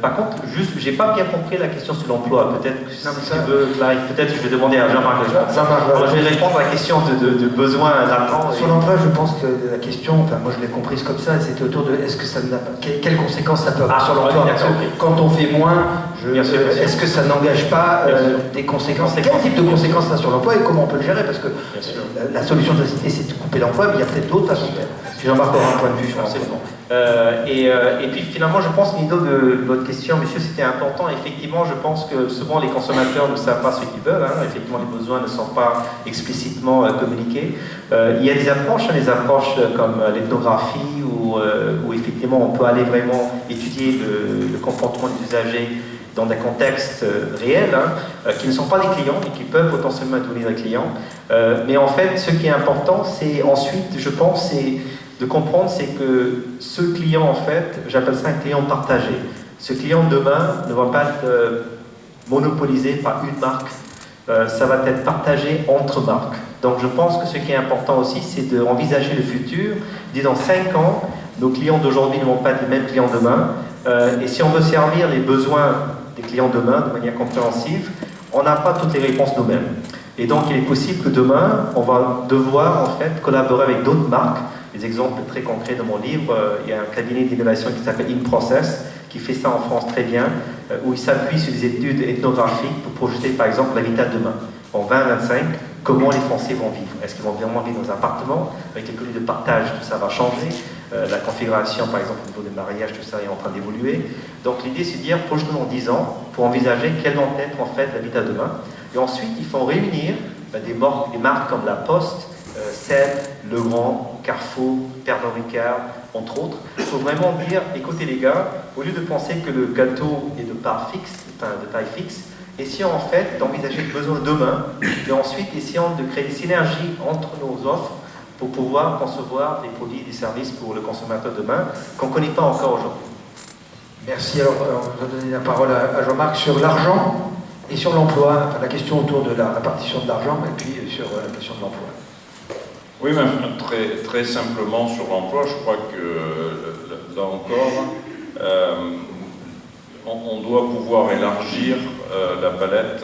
Par contre, juste, j'ai pas bien compris la question sur l'emploi. Peut-être que si tu veux, peut-être je vais demander à Jean-Marc. Alors, je vais répondre à la question de besoin latent. Sur l'emploi, je pense que la question, enfin moi je l'ai comprise comme ça, c'était autour de est-ce que ça n'a pas, quelles conséquences ça peut avoir sur l'emploi. Quand on fait moins, est-ce que ça n'engage pas des conséquences? Quel type de conséquences ça a sur l'emploi et comment on peut le gérer? Parce que la solution de la cité, c'est de couper l'emploi, mais il y a peut-être d'autres façons de faire. Si Jean-Marc aura un point de vue sur l'emploi. Et puis finalement, je pense que l'idée de votre question, monsieur, c'était important. Effectivement, je pense que souvent les consommateurs ne savent pas ce qu'ils veulent. Hein. Effectivement, les besoins ne sont pas explicitement communiqués. Il y a des approches comme l'ethnographie où effectivement on peut aller vraiment étudier le comportement des usagers dans des contextes réels, qui ne sont pas des clients, mais qui peuvent potentiellement devenir des clients. Mais en fait, ce qui est important, c'est ensuite, je pense, c'est de comprendre, c'est que ce client, en fait, j'appelle ça un client partagé. Ce client demain ne va pas être monopolisé par une marque, ça va être partagé entre marques. Donc je pense que ce qui est important aussi, c'est d'envisager le futur. Dit dans 5 ans, nos clients d'aujourd'hui ne vont pas être les mêmes clients demain. Et si on veut servir les besoins des clients demain de manière compréhensive, on n'a pas toutes les réponses nous-mêmes. Et donc il est possible que demain, on va devoir en fait collaborer avec d'autres marques. Des exemples très concrets dans mon livre, il y a un cabinet d'innovation qui s'appelle InProcess, qui fait ça en France très bien, où il s'appuie sur des études ethnographiques pour projeter par exemple l'habitat de demain. En 2025, comment les Français vont vivre? Est-ce qu'ils vont vraiment vivre dans un appartement? Avec les colliers de partage, tout ça va changer. La configuration, par exemple, au niveau des mariages, tout ça est en train d'évoluer. Donc l'idée, c'est de dire, projetons dans 10 ans, pour envisager quel va être en fait l'habitat demain. Et ensuite, il faut réunir des marques comme La Poste, Seb, Legrand, Carrefour, Pernod Ricard, entre autres. Il faut vraiment dire, écoutez les gars, au lieu de penser que le gâteau est de taille fixe, essayons en fait d'envisager le besoin demain et ensuite essayons de créer des synergies entre nos offres pour pouvoir concevoir des produits et des services pour le consommateur demain qu'on ne connaît pas encore aujourd'hui. Merci. Alors, on va donner la parole à Jean-Marc sur l'argent et sur l'emploi, enfin, la question autour de la répartition de l'argent et puis sur la question de l'emploi. Oui, mais très simplement sur l'emploi, je crois que là encore, on doit pouvoir élargir la palette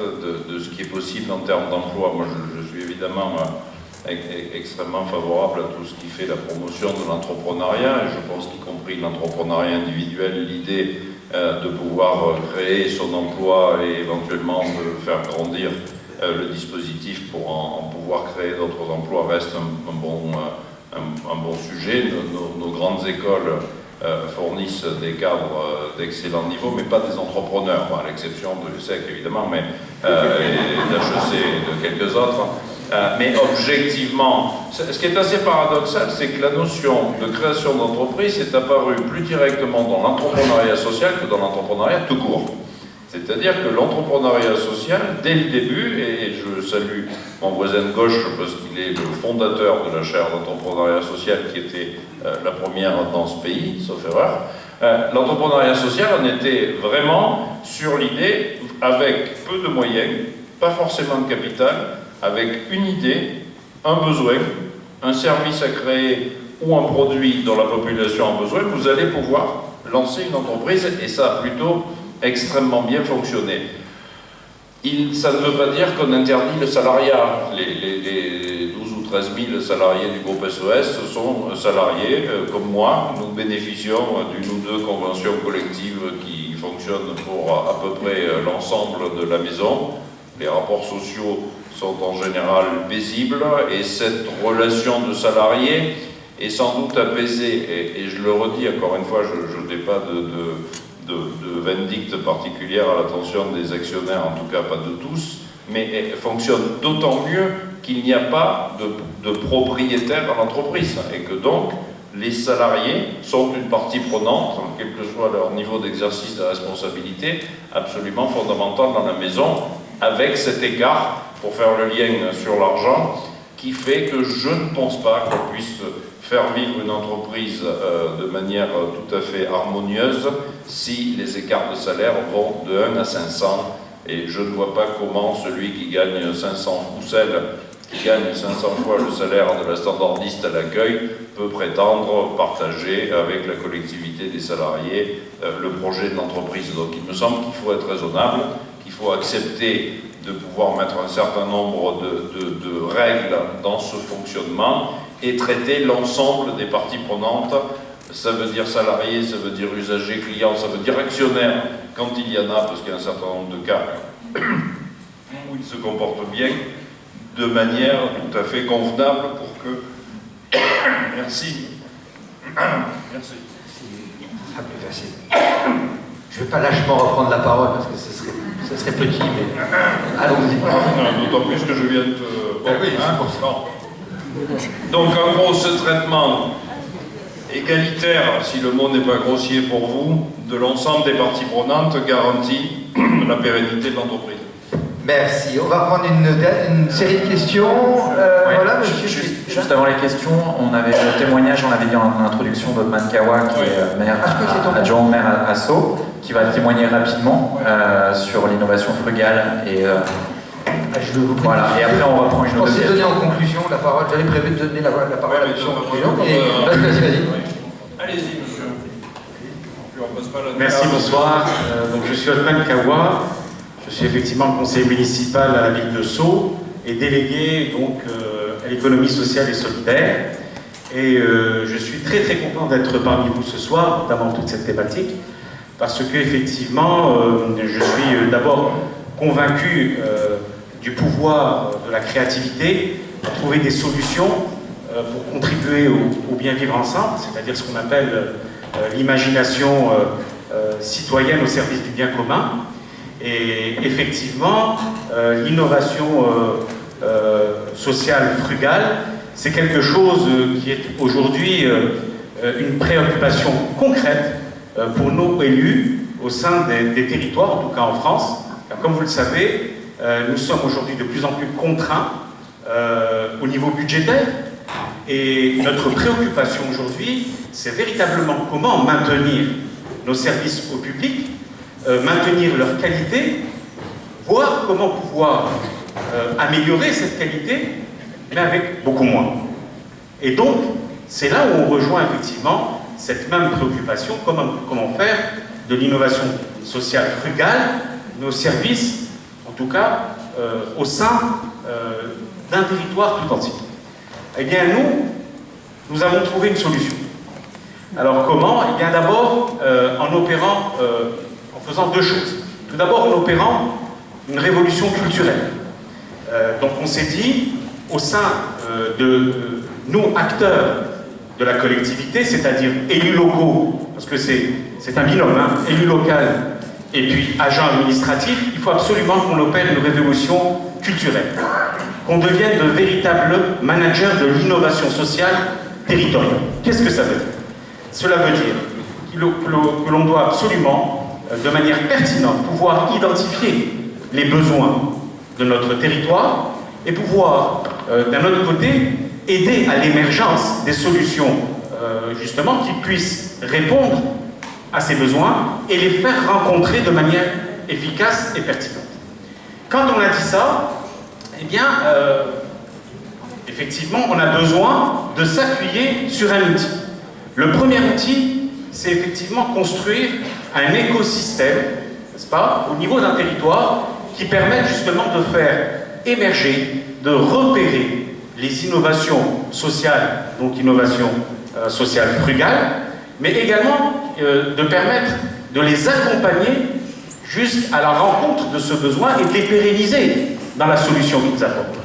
de ce qui est possible en termes d'emploi. Moi, je suis évidemment extrêmement favorable à tout ce qui fait la promotion de l'entrepreneuriat, et je pense qu'y compris l'entrepreneuriat individuel, l'idée de pouvoir créer son emploi et éventuellement de faire grandir le dispositif pour en pouvoir créer d'autres emplois reste un bon sujet. Nos grandes écoles fournissent des cadres d'excellent niveau, mais pas des entrepreneurs, à l'exception de l'ESSEC évidemment, mais et d'HEC et de quelques autres. Mais objectivement, ce qui est assez paradoxal, c'est que la notion de création d'entreprise est apparue plus directement dans l'entrepreneuriat social que dans l'entrepreneuriat tout court. C'est-à-dire que l'entrepreneuriat social, dès le début, et je salue mon voisin de gauche parce qu'il est le fondateur de la chaire d'entrepreneuriat social qui était la première dans ce pays, sauf erreur, l'entrepreneuriat social en était vraiment sur l'idée, avec peu de moyens, pas forcément de capital, avec une idée, un besoin, un service à créer ou un produit dont la population a besoin, vous allez pouvoir lancer une entreprise, et ça a plutôt extrêmement bien fonctionné. Ça ne veut pas dire qu'on interdit le salariat. Les 12 ou 13 000 salariés du groupe SOS sont salariés comme moi. Nous bénéficions d'une ou deux conventions collectives qui fonctionnent pour à peu près l'ensemble de la maison. Les rapports sociaux sont en général paisibles, et cette relation de salariés est sans doute apaisée. Et je le redis encore une fois, je n'ai pas de vindicte particulière à l'attention des actionnaires, en tout cas pas de tous, mais elle fonctionne d'autant mieux qu'il n'y a pas de propriétaire à l'entreprise, et que donc les salariés sont une partie prenante, quel que soit leur niveau d'exercice de responsabilité, absolument fondamentale dans la maison, avec cet écart, pour faire le lien sur l'argent, qui fait que je ne pense pas qu'on puisse faire vivre une entreprise de manière tout à fait harmonieuse si les écarts de salaire vont de 1 à 500, et je ne vois pas comment celui qui gagne 500 pousselles, qui gagne 500 fois le salaire de la standardiste à l'accueil, peut prétendre partager avec la collectivité des salariés le projet de l'entreprise. Donc il me semble qu'il faut être raisonnable, qu'il faut accepter de pouvoir mettre un certain nombre de règles dans ce fonctionnement et traiter l'ensemble des parties prenantes. Ça veut dire salariés, ça veut dire usagers, clients, ça veut dire actionnaires, quand il y en a, parce qu'il y a un certain nombre de cas où ils se comportent bien, de manière tout à fait convenable pour que... Merci. Merci. Ce sera plus facile. Je ne vais pas lâchement reprendre la parole parce que ce serait petit, mais allons-y. D'autant plus que je viens de te... Oui, c'est pour ça. Donc en gros, ce traitement égalitaire, si le mot n'est pas grossier pour vous, de l'ensemble des parties prenantes garantit la pérennité de l'entreprise. Merci. On va prendre une série de questions. Voilà, monsieur. Juste avant les questions, on avait le témoignage, on l'avait dit en introduction, d'Otman Kawa, qui est maire, adjoint au maire à Sceaux, qui va témoigner rapidement sur l'innovation frugale. Et, je vous prie. Voilà. Et après, on reprend une autre question. Je pensais donner en conclusion la parole. J'avais prévu de donner la parole à la conclusion. Vas-y. Allez-y, monsieur. Merci, bonsoir. Donc, je suis Otman Kawa. Je suis effectivement conseiller municipal à la ville de Sceaux et délégué donc, à l'économie sociale et solidaire. Et je suis très très content d'être parmi vous ce soir, notamment toute cette thématique, parce que effectivement, je suis d'abord convaincu du pouvoir de la créativité à trouver des solutions pour contribuer au bien vivre ensemble, c'est-à-dire ce qu'on appelle l'imagination citoyenne au service du bien commun. Et effectivement, l'innovation sociale frugale, c'est quelque chose qui est aujourd'hui une préoccupation concrète pour nos élus au sein des territoires, en tout cas en France. Car comme vous le savez, nous sommes aujourd'hui de plus en plus contraints au niveau budgétaire. Et notre préoccupation aujourd'hui, c'est véritablement comment maintenir nos services au public, maintenir leur qualité, voir comment pouvoir améliorer cette qualité, mais avec beaucoup moins. Et donc, c'est là où on rejoint effectivement cette même préoccupation, comment faire de l'innovation sociale frugale nos services, en tout cas, au sein d'un territoire tout entier. Eh bien, nous avons trouvé une solution. Alors, comment? Eh bien, d'abord, en faisant deux choses. Tout d'abord, en opérant une révolution culturelle. Donc, on s'est dit, au sein de nous, acteurs de la collectivité, c'est-à-dire élus locaux, parce que c'est un binôme, hein, élu local et puis agent administratif, il faut absolument qu'on opère une révolution culturelle, qu'on devienne de véritables managers de l'innovation sociale territoriale. Qu'est-ce que ça veut dire? Cela veut dire que l'on doit absolument, de manière pertinente, pouvoir identifier les besoins de notre territoire et pouvoir, d'un autre côté, aider à l'émergence des solutions, justement, qui puissent répondre à ces besoins et les faire rencontrer de manière efficace et pertinente. Quand on a dit ça, eh bien, effectivement, on a besoin de s'appuyer sur un outil. Le premier outil, c'est effectivement construire un écosystème, n'est-ce pas, au niveau d'un territoire qui permette justement de faire émerger, de repérer les innovations sociales, donc innovations sociales frugales, mais également de permettre de les accompagner jusqu'à la rencontre de ce besoin et de les pérenniser dans la solution qu'ils apportent.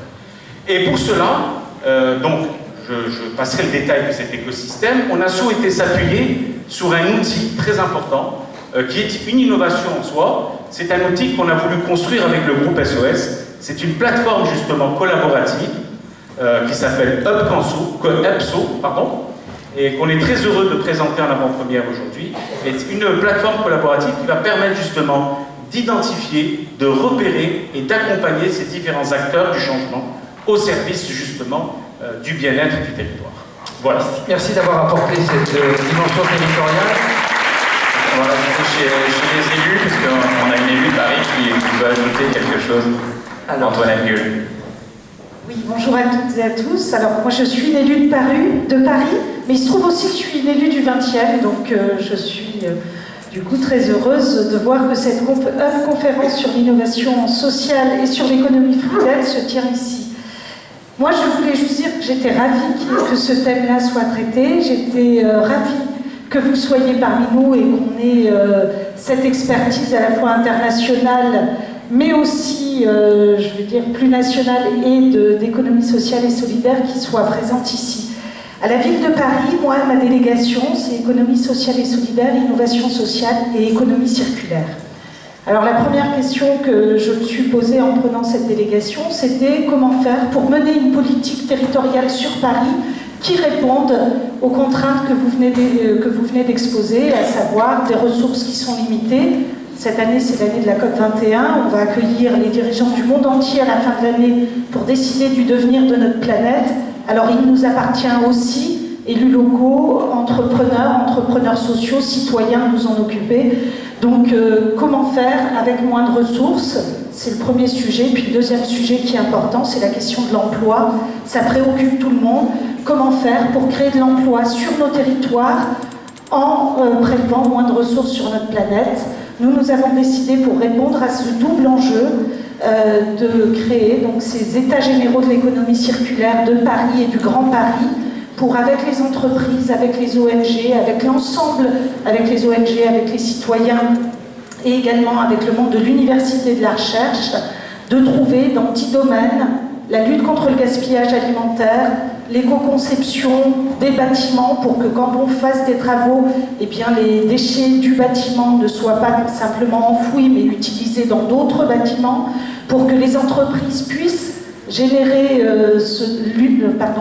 Et pour cela, donc, je passerai le détail de cet écosystème, on a souhaité s'appuyer sur un outil très important qui est une innovation en soi. C'est un outil qu'on a voulu construire avec le groupe SOS. C'est une plateforme justement collaborative qui s'appelle UPSO, et qu'on est très heureux de présenter en avant-première aujourd'hui. C'est une plateforme collaborative qui va permettre justement d'identifier, de repérer et d'accompagner ces différents acteurs du changement au service justement du bien-être du territoire. Voilà. Merci d'avoir apporté cette dimension territoriale. On va rajouter chez les élus, parce qu'on a une élue de Paris qui veut ajouter quelque chose. Alors, Antoinette Gueule. Oui, bonjour à toutes et à tous. Alors, moi, je suis une élue de Paris, mais il se trouve aussi que je suis une élue du 20e, donc je suis du coup très heureuse de voir que cette conférence sur l'innovation sociale et sur l'économie frugale se tient ici. Moi, je voulais juste dire que j'étais ravie que ce thème-là soit traité. J'étais ravie que vous soyez parmi nous et qu'on ait cette expertise à la fois internationale, mais aussi, je veux dire, plus nationale et d'économie sociale et solidaire qui soit présente ici. À la ville de Paris, moi, ma délégation, c'est économie sociale et solidaire, innovation sociale et économie circulaire. Alors la première question que je me suis posée en prenant cette délégation, c'était comment faire pour mener une politique territoriale sur Paris qui réponde aux contraintes que vous venez d'exposer, à savoir des ressources qui sont limitées. Cette année, c'est l'année de la COP21. On va accueillir les dirigeants du monde entier à la fin de l'année pour décider du devenir de notre planète. Alors il nous appartient aussi, élus locaux, entrepreneurs sociaux, citoyens, nous en occuper. Donc comment faire avec moins de ressources? C'est le premier sujet. Puis le deuxième sujet qui est important, c'est la question de l'emploi. Ça préoccupe tout le monde. Comment faire pour créer de l'emploi sur nos territoires en prélevant moins de ressources sur notre planète? Nous avons décidé, pour répondre à ce double enjeu, de créer donc, ces états généraux de l'économie circulaire de Paris et du Grand Paris, pour, avec les entreprises, avec les ONG, avec l'ensemble, avec les ONG, avec les citoyens, et également avec le monde de l'université et de la recherche, de trouver dans 10 domaines la lutte contre le gaspillage alimentaire, l'éco-conception des bâtiments pour que quand on fasse des travaux, eh bien, les déchets du bâtiment ne soient pas simplement enfouis mais utilisés dans d'autres bâtiments, pour que les entreprises puissent générer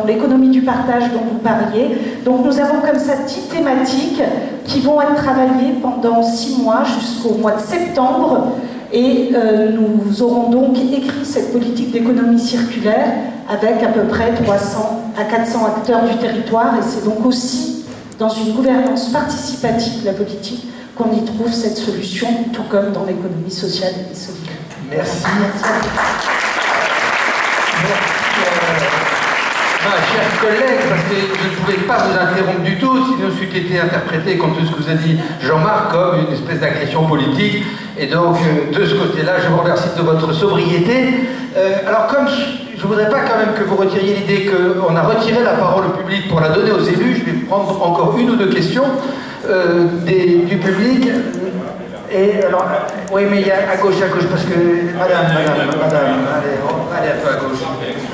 l'économie du partage dont vous parliez. Donc nous avons comme ça 10 thématiques qui vont être travaillées pendant 6 mois jusqu'au mois de septembre. Et nous aurons donc écrit cette politique d'économie circulaire avec à peu près 300 à 400 acteurs du territoire. Et c'est donc aussi dans une gouvernance participative de la politique qu'on y trouve cette solution, tout comme dans l'économie sociale et solidaire. Merci. Merci à vous. Chers collègues, parce que je ne pouvais pas vous interrompre du tout, sinon c'eût été interprété, comme tout ce que vous a dit Jean-Marc, comme une espèce d'agression politique. Et donc, de ce côté-là, je vous remercie de votre sobriété. Alors, comme je ne voudrais pas quand même que vous retiriez l'idée qu'on a retiré la parole au public pour la donner aux élus, je vais prendre encore une ou deux questions du public. Et alors, oui, mais il y a à gauche, parce que madame, allez un peu à gauche.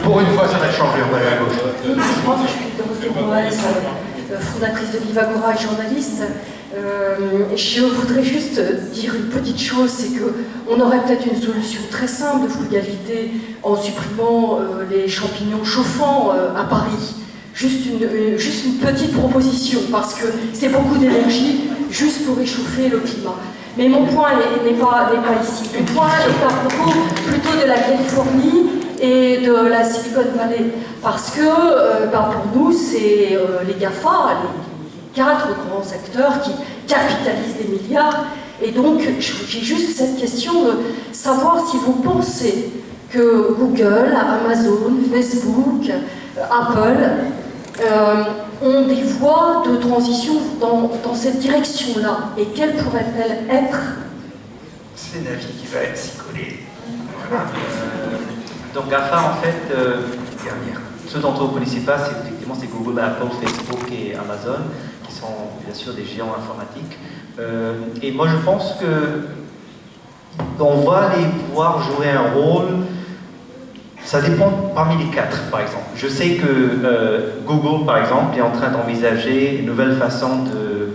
Pour une fois, ça va changer, on va aller à gauche. Moi, je suis Dorothée Boaz, fondatrice de Vivagora et journaliste. Je voudrais juste dire une petite chose, c'est qu'on aurait peut-être une solution très simple de frugalité en supprimant les champignons chauffants à Paris. Juste une petite proposition, parce que c'est beaucoup d'énergie juste pour réchauffer le climat. Mais mon point n'est pas ici. Mon point est à propos plutôt de la Californie et de la Silicon Valley. Parce que pour nous, c'est les GAFA, les 4 grands acteurs qui capitalisent des milliards. Et donc, j'ai juste cette question de savoir si vous pensez que Google, Amazon, Facebook, Apple ont des voies de transition dans cette direction-là. Et quelles pourraient-elles être? C'est Navi qui va s'y coller. Voilà. Donc GAFA, en fait, ceux d'entre vous ne connaissez pas, c'est Google, Apple, Facebook et Amazon, qui sont bien sûr des géants informatiques. Et moi, je pense qu'on va les voir jouer un rôle. Ça dépend parmi les 4, par exemple. Je sais que Google, par exemple, est en train d'envisager une nouvelle façon de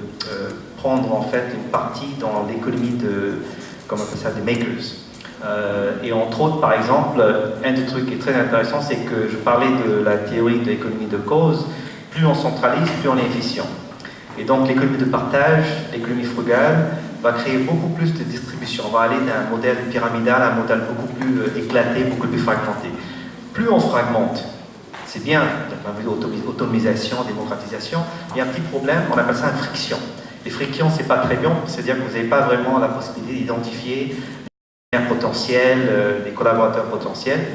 prendre en fait une partie dans l'économie des makers. Et entre autres, par exemple, un des trucs qui est très intéressant, c'est que je parlais de la théorie de l'économie de cause. Plus on centralise, plus on est efficient. Et donc l'économie de partage, l'économie frugale, va créer beaucoup plus de distribution. On va aller d'un modèle pyramidal à un modèle beaucoup plus éclaté, beaucoup plus fragmenté. Plus on fragmente, c'est bien d'un point de vue d'autonomisation, démocratisation, il y a un petit problème, on appelle ça une friction. Les frictions, c'est pas très bien, c'est-à-dire que vous n'avez pas vraiment la possibilité d'identifier les potentiels, les collaborateurs potentiels.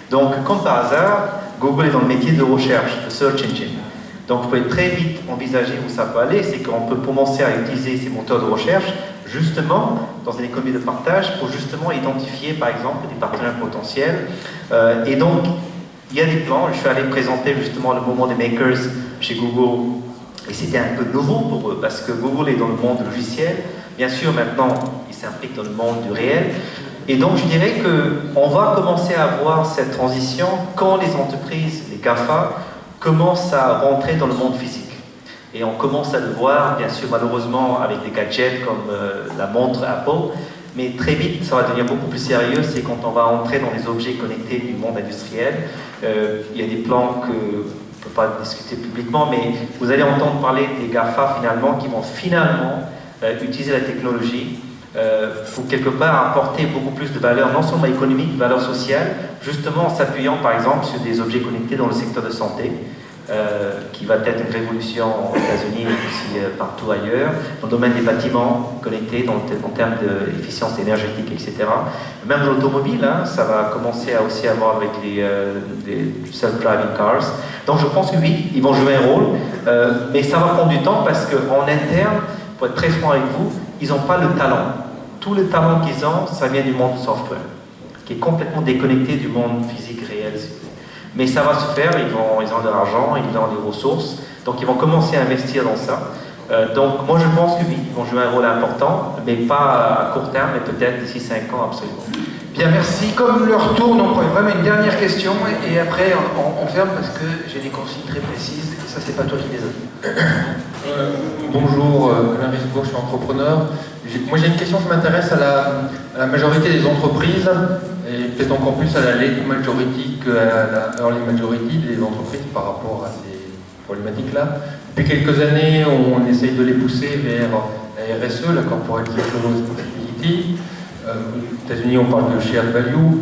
Donc, comme par hasard, Google est dans le métier de recherche, de search engine. Donc, vous pouvez très vite envisager où ça peut aller, c'est qu'on peut commencer à utiliser ces moteurs de recherche justement dans une économie de partage pour justement identifier par exemple des partenaires potentiels. Et donc, il y a des plans. Je suis allé présenter justement le mouvement des makers chez Google et c'était un peu nouveau pour eux parce que Google est dans le monde logiciel. Bien sûr, maintenant, il s'implique dans le monde du réel. Et donc, je dirais qu'on va commencer à voir cette transition quand les entreprises, les GAFA, commencent à rentrer dans le monde physique. Et on commence à le voir, bien sûr, malheureusement, avec des gadgets comme la montre Apple, mais très vite, ça va devenir beaucoup plus sérieux, c'est quand on va entrer dans les objets connectés du monde industriel. Il y a des plans que on ne peut pas discuter publiquement, mais vous allez entendre parler des GAFA finalement, qui vont finalement utiliser la technologie pour quelque part apporter beaucoup plus de valeur, non seulement économique, mais valeur sociale, justement en s'appuyant par exemple sur des objets connectés dans le secteur de santé, qui va être une révolution aux États-Unis et aussi partout ailleurs, dans le domaine des bâtiments connectés, en termes d'efficience énergétique, etc. Même dans l'automobile, hein, ça va commencer à aussi avoir avec les self-driving cars. Donc je pense que oui, ils vont jouer un rôle, mais ça va prendre du temps parce qu'en interne, pour être très franc avec vous, ils n'ont pas le talent. Tout le talent qu'ils ont, ça vient du monde du software, qui est complètement déconnecté du monde physique réel. Mais ça va se faire, ils ont de l'argent, ils ont des ressources, donc ils vont commencer à investir dans ça. Donc moi je pense que oui, ils vont jouer un rôle important, mais pas à court terme, mais peut-être d'ici 5 ans absolument. Bien, merci. Comme l'heure tourne, on prend vraiment une dernière question et après on ferme parce que j'ai des consignes très précises et ça c'est pas toi qui les as. Bonjour, Alain Risbourg, je suis entrepreneur. Moi j'ai une question qui m'intéresse à la majorité des entreprises et peut-être encore plus à la late majority qu'à la early majority des entreprises par rapport à ces problématiques-là. Depuis quelques années, on essaye de les pousser vers la RSE, la Corporate Social Responsibility. Aux États-Unis, on parle de shared value.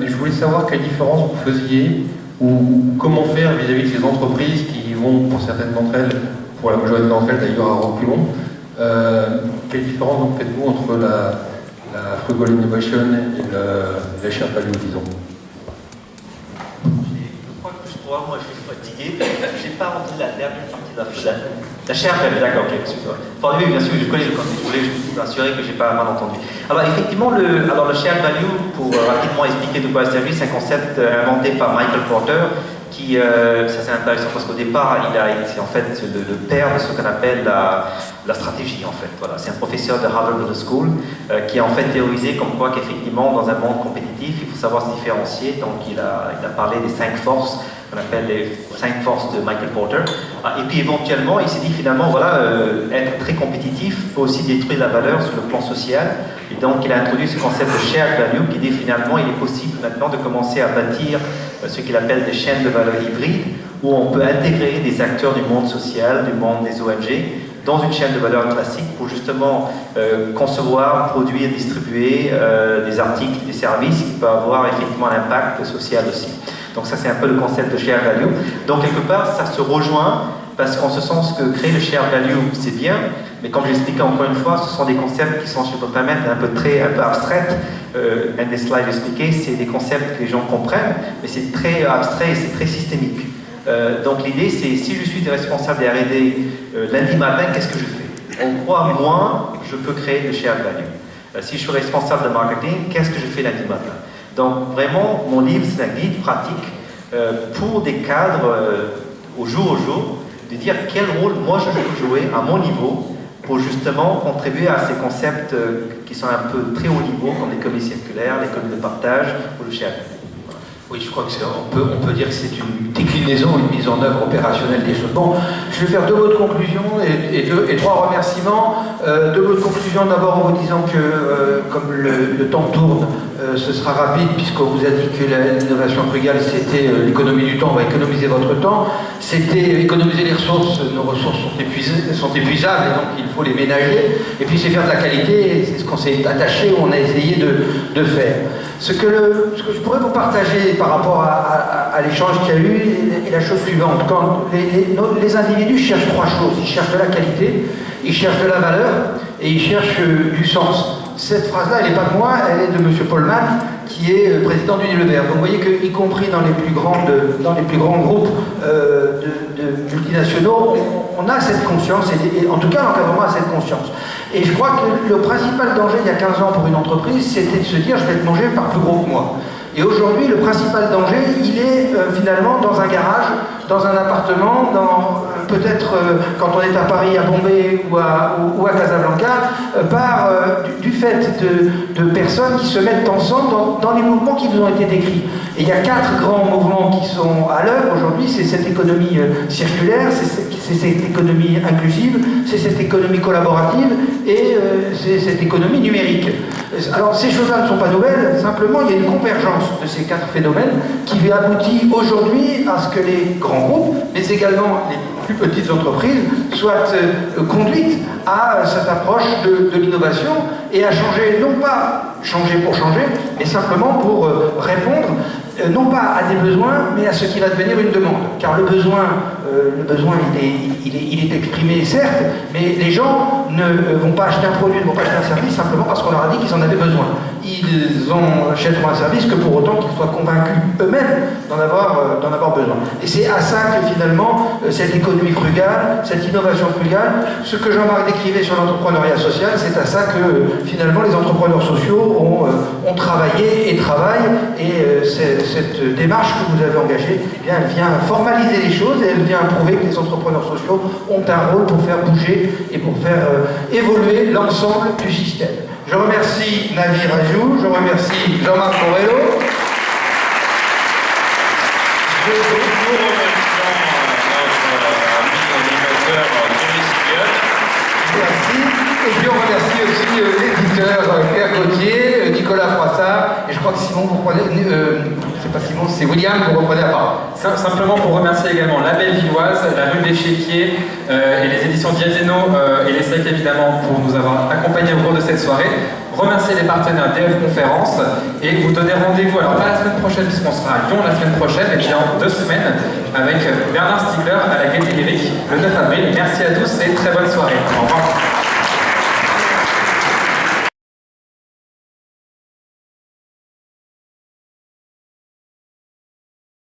Je voulais savoir quelle différence vous faisiez ou comment faire vis-à-vis de ces entreprises qui vont, pour certaines d'entre elles, pour la majorité d'entre elles d'ailleurs, à reculons, Quelle différence donc faites-vous entre la frugal innovation et la shared value, disons? Je crois que moi je suis fatigué. Je n'ai pas entendu la dernière partie de la shared value. D'accord, ok, excuse-moi. Enfin, oui, bien sûr, je connais le concept. Je voulais juste m'assurer que je n'ai pas mal entendu. Alors, effectivement, le shared value, pour rapidement expliquer de quoi il s'agit, c'est un concept inventé par Michael Porter. Ça c'est intéressant parce qu'au départ, c'est en fait le père de ce qu'on appelle la stratégie en fait. Voilà, c'est un professeur de Harvard Business School qui a en fait théorisé comme quoi qu'effectivement dans un monde compétitif, il faut savoir se différencier. Donc il a parlé des 5 forces qu'on appelle les 5 forces de Michael Porter. Et puis éventuellement, il s'est dit finalement, voilà, être très compétitif peut aussi détruire la valeur sur le plan social. Et donc il a introduit ce concept de shared value qui dit finalement il est possible maintenant de commencer à bâtir ce qu'il appelle des chaînes de valeur hybrides où on peut intégrer des acteurs du monde social, du monde des ONG dans une chaîne de valeur classique pour justement concevoir, produire, distribuer des articles, des services qui peuvent avoir effectivement un impact social aussi. Donc ça c'est un peu le concept de shared value. Donc quelque part ça se rejoint parce qu'en ce sens que créer le shared value c'est bien, mais comme j'expliquais encore une fois, ce sont des concepts qui sont, si je peux me permettre, un peu abstraits. Un des slides expliqués, c'est des concepts que les gens comprennent, mais c'est très abstrait et c'est très systémique. Donc l'idée c'est, si je suis responsable des R&D lundi matin, qu'est-ce que je fais? En quoi, moi, je peux créer le shared value? Si je suis responsable de marketing, qu'est-ce que je fais lundi matin? Donc vraiment, mon livre, c'est un guide pratique pour des cadres au jour, de dire quel rôle moi je peux jouer à mon niveau pour justement contribuer à ces concepts qui sont un peu très haut niveau, comme l'économie circulaire, l'économie de partage ou le shared. Oui, je crois qu'on peut dire que c'est une déclinaison, une mise en œuvre opérationnelle des choses. Bon, je vais faire 2 mots de conclusion et 3 remerciements. 2 mots de conclusion, d'abord en vous disant que, comme le temps tourne, ce sera rapide, puisqu'on vous a dit que l'innovation frugale, c'était l'économie du temps, on va économiser votre temps. C'était économiser les ressources, nos ressources sont épuisables, et donc il faut les ménager. Et puis c'est faire de la qualité, c'est ce qu'on s'est attaché, on a essayé de faire. Ce que je pourrais vous partager par rapport à l'échange qu'il y a eu est la chose suivante. Quand les individus cherchent 3 choses. Ils cherchent de la qualité, ils cherchent de la valeur et ils cherchent du sens. Cette phrase-là, elle n'est pas de moi, elle est de M. Polman, qui est président d'Unilever. Donc vous voyez qu'y compris dans les plus grands groupes de multinationaux, on a cette conscience, et en tout cas l'encadrement a cette conscience. Et je crois que le principal danger il y a 15 ans pour une entreprise, c'était de se dire je vais être mangé par plus gros que moi. Et aujourd'hui, le principal danger, il est finalement dans un garage, dans un appartement, peut-être quand on est à Paris, à Bombay ou à Casablanca, du fait de personnes qui se mettent ensemble dans les mouvements qui vous ont été décrits. Et il y a 4 grands mouvements qui sont à l'œuvre aujourd'hui, c'est cette économie circulaire, c'est cette économie inclusive, c'est cette économie collaborative et c'est cette économie numérique. Alors ces choses-là ne sont pas nouvelles, simplement il y a une convergence de ces 4 phénomènes qui aboutit aujourd'hui à ce que les grands groupes, mais également les plus petites entreprises, soient conduites à cette approche de l'innovation et à changer, non pas changer pour changer, mais simplement pour répondre non pas à des besoins, mais à ce qui va devenir une demande. Car le besoin il est exprimé, certes, mais les gens ne vont pas acheter un produit, ne vont pas acheter un service simplement parce qu'on leur a dit qu'ils en avaient besoin. Ils achèteront un service que pour autant qu'ils soient convaincus eux-mêmes d'en avoir besoin. Et c'est à ça que finalement, cette économie frugale, cette innovation frugale, ce que Jean-Marc décrivait sur l'entrepreneuriat social, c'est à ça que finalement les entrepreneurs sociaux ont travaillé et travaillent. Et cette démarche que vous avez engagée, eh bien, elle vient formaliser les choses et elle vient prouver que les entrepreneurs sociaux ont un rôle pour faire bouger et pour faire évoluer l'ensemble du système. Je remercie Navi Rajou, je remercie Jean-Marc Borrello. Nous remercions notre ami animateur Thierry Sigal. Merci. Et puis on remercie aussi l'éditeur Claire Gauthier, Nicolas Froissart, et je crois que Simon, vous reprenez, c'est pas Simon, c'est William, vous reprenez la parole. Simplement pour remercier également la Bellevilloise, la rue d'Échiquier et les éditions Diazeno et les SEC évidemment pour nous avoir accompagnés au cours de cette soirée. Remercier les partenaires DF Conférence et vous donner rendez-vous, alors pas la semaine prochaine puisqu'on sera à Lyon la semaine prochaine, et puis dans 2 semaines avec Bernard Stiegler à la Gaîté Lyrique le 9 avril. Merci à tous et très bonne soirée. Au revoir.